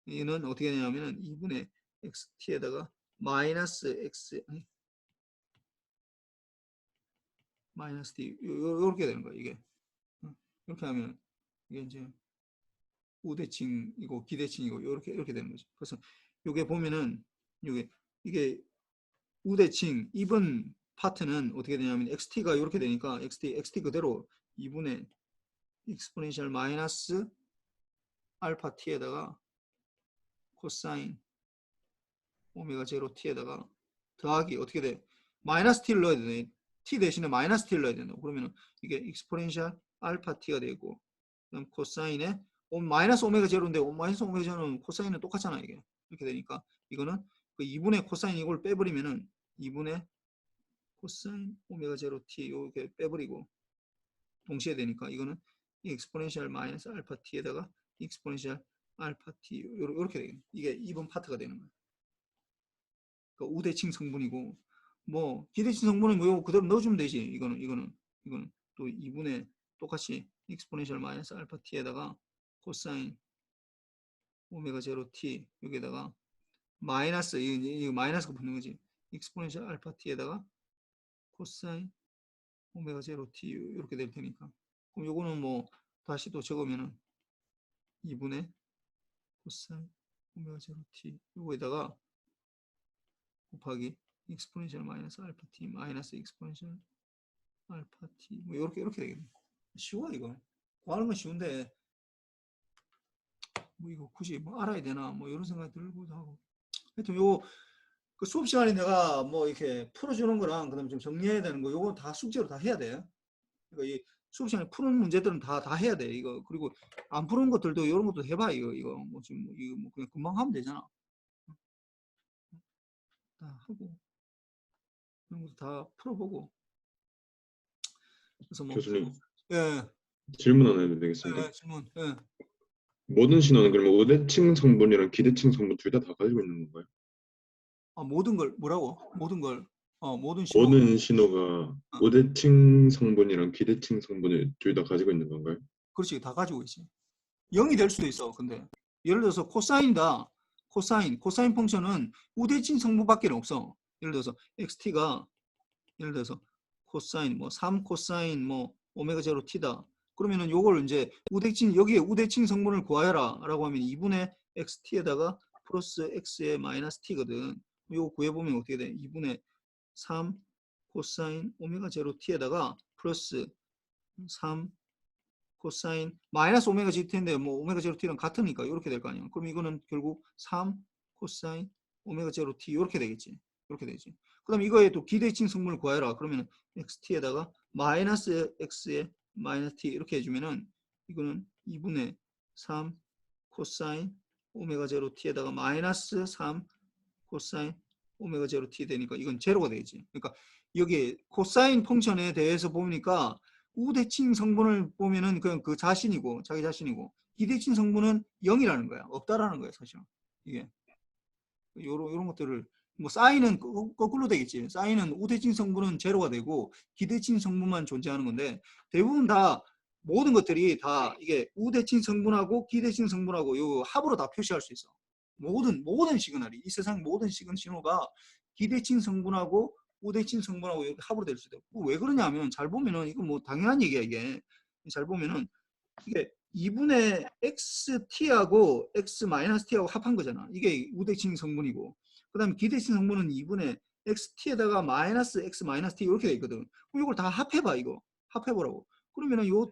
얘는 어떻게 하냐면은 2분의 xt에다가 마이너스 x 마이너스 t 이렇게 되는 거예요 이게. 이렇게 하면 이게 이제 우대칭이고 기대칭이고 이렇게 되는 거죠. 그래서 이게 보면은 이게 우대칭 2번 파트는 어떻게 되냐면 xt가 이렇게 되니까 xt 그대로 2분의 익스포넨셜 마이너스 알파 t에다가 코사인 오메가 제로 t에다가 더하기 어떻게 돼? 마이너스 t를 넣어야 되네. t 대신에 마이너스 t를 넣어야 된다. 그러면 이게 익스포넨셜 알파 t가 되고 그다음 코사인에 마이너스 오메가 제로인데 마이너스 오메가 제로는 코사인은 똑같잖아 이게. 이렇게 되니까 이거는 그 2분의 코사인 이걸 빼버리면은 2분의 코사인 오메가 제로 t 이렇게 빼버리고 동시에 되니까 이거는 익스포넨셜 마이너스 알파 t에다가 익스포넨셜 알파 t 이렇게 되겠네. 이게 2번 파트가 되는 거야. 그러니까 우대칭 성분이고 뭐 기대칭 성분은 뭐 그대로 넣어주면 되지. 이거는 또 2분의 똑같이 익스포넨셜 마이너스 알파 t에다가 코사인 오메가 제로 t 여기에다가 마이너스 이 마이너스가 붙는 거지. 익스포넨셜 알파 t에다가 코사인 오메가 제로 t 이렇게 될 테니까. 그럼 요거는 뭐 다시 또 적으면은 2분의 코사인 오메가 제로 t 요거에다가 곱하기 익스포넨셜 마이너스 알파 t 마이너스 익스포넨셜 알파 t 뭐 이렇게 되겠네. 쉬워 이거. 구하는 건 쉬운데 뭐 이거 굳이 뭐 알아야 되나 뭐 이런 생각이 들기도 하고. 하여튼 요 그 수업 시간에 내가 뭐 이렇게 풀어주는 거랑 그다음에 좀 정리해야 되는 거 요거 다 숙제로 다 해야 돼. 그러니까 수업 시간에 푸는 문제들은 다 해야 돼. 이거. 그리고 안 푸는 것들도 이런 것도 해봐. 이거 뭐 지금 이거 뭐 그냥 금방 하면 되잖아. 다 하고 이런 것도 다 풀어보고. 그래서 뭐 교수님, 예, 질문 하나 해도 되겠습니다. 예, 질문. 예. 모든 신호는 그러면 우대칭 성분이랑 기대칭 성분 둘 다 가지고 있는 건가요? 아, 모든 걸 뭐라고? 모든 걸 모든 신호. 모든 신호가 우대칭 성분이랑 기대칭 성분을 둘 다 가지고 있는 건가요? 그렇지, 다 가지고 있지. 0이 될 수도 있어. 근데 예를 들어서 코사인이다. 코사인 펑션은 우대칭 성분밖에 없어. 예를 들어서 xt가 예를 들어서 코사인 뭐 3 코사인 뭐 오메가 제로 t다. 그러면은 요걸 이제 우대칭 여기에 우대칭 성분을 구하여라라고 하면 2분의 xt에다가 플러스 x의 마이너스 t거든. 요거 구해보면 어떻게 돼? 2분의 3 코사인 오메가 제로 t에다가 플러스 3 코사인 마이너스 오메가 gt인데 뭐 오메가 제로 t랑 같으니까 이렇게 될 거 아니야. 그럼 이거는 결국 3 코사인 오메가 제로 t 이렇게 되겠지. 이렇게 되지. 그다음 이거에 또 기대칭 성분을 구해라. 그러면 xt에다가 마이너스 x의 마이너스 t 이렇게 해주면은 이거는 2분의 3 코사인 오메가 제로 t에다가 마이너스 3 코사인 오메가 제로 t 되니까 이건 제로가 되겠지. 그러니까 여기 코사인 펑션에 대해서 보니까 우대칭 성분을 보면은 그냥 그 자신이고 자기 자신이고 기대칭 성분은 0이라는 거야. 없다라는 거야 사실은. 이게 요런 것들을 뭐 사인은 거꾸로 되겠지. 사인은 우대칭 성분은 제로가 되고 기대칭 성분만 존재하는 건데 대부분 다 모든 것들이 다 이게 우대칭 성분하고 기대칭 성분하고 요 합으로 다 표시할 수 있어. 모든 시그널이 이 세상 모든 신호가 기대칭 성분하고 우대칭 성분하고 이렇게 합으로 될 수도 있고 왜 그러냐면 잘 보면은 이거 뭐 당연한 얘기야 이게. 잘 보면은 이게 2분의 xt하고 x-t하고 합한 거잖아. 이게 우대칭 성분이고 그 다음에 기대칭 성분은 2분의 xt에다가 마이너스 x-t 이렇게 돼 있거든. 그럼 이걸 다 합해봐 이거. 합해보라고. 그러면은 요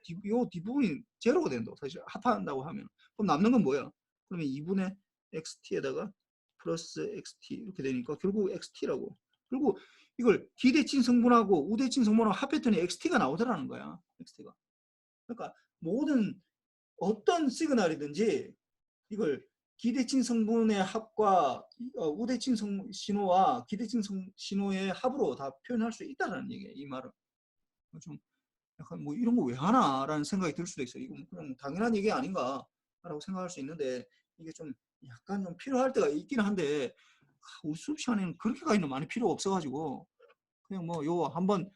뒷부분이 제로가 된다. 사실 합한다고 하면. 그럼 남는 건 뭐야? 그러면 2분의 xt에다가 플러스 xt 이렇게 되니까 결국 xt라고. 그리고 이걸 기대칭 성분하고 우대칭 성분하고 합했더니 xt가 나오더라는 거야. xt가. 그러니까 모든 어떤 시그널이든지 이걸 기대칭 성분의 합과 우대칭 신호와 기대칭 신호의 합으로 다 표현할 수 있다는 얘기예요. 이 말은. 좀 약간 뭐 이런 거 왜 하나라는 생각이 들 수도 있어요. 이건 그냥 당연한 얘기 아닌가라고 생각할 수 있는데 이게 좀 약간 좀 필요할 때가 있긴 한데 우리 수업 시간에는 그렇게까지는 많이 필요 없어가지고 그냥 뭐 요 한번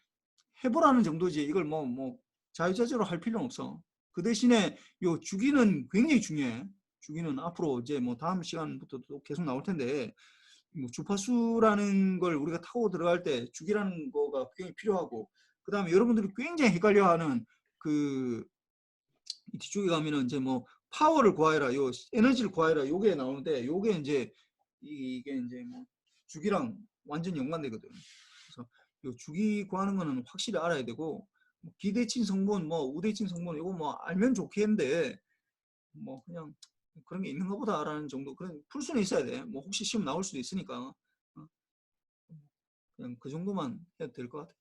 해보라는 정도지 이걸 뭐 자유자재로 할 필요는 없어. 그 대신에 요 주기는 굉장히 중요해. 주기는 앞으로 이제 뭐 다음 시간부터 또 계속 나올 텐데 뭐 주파수라는 걸 우리가 타고 들어갈 때 주기라는 거가 굉장히 필요하고 그 다음에 여러분들이 굉장히 헷갈려하는 그 뒤쪽에 가면은 이제 뭐 파워를 구하여라, 요 에너지를 구하여라 요게 나오는데 요게 이제 이게 이제 뭐 주기랑 완전 연관되거든. 그래서 요 주기 구하는 거는 확실히 알아야 되고 뭐 기대칭 성분, 뭐 우대칭 성분 이거 뭐 알면 좋겠는데 뭐 그냥 그런 게 있는가 보다라는 정도 그런 풀 수는 있어야 돼. 뭐 혹시 시험 나올 수도 있으니까 그냥 그 정도만 해도 될 것 같아.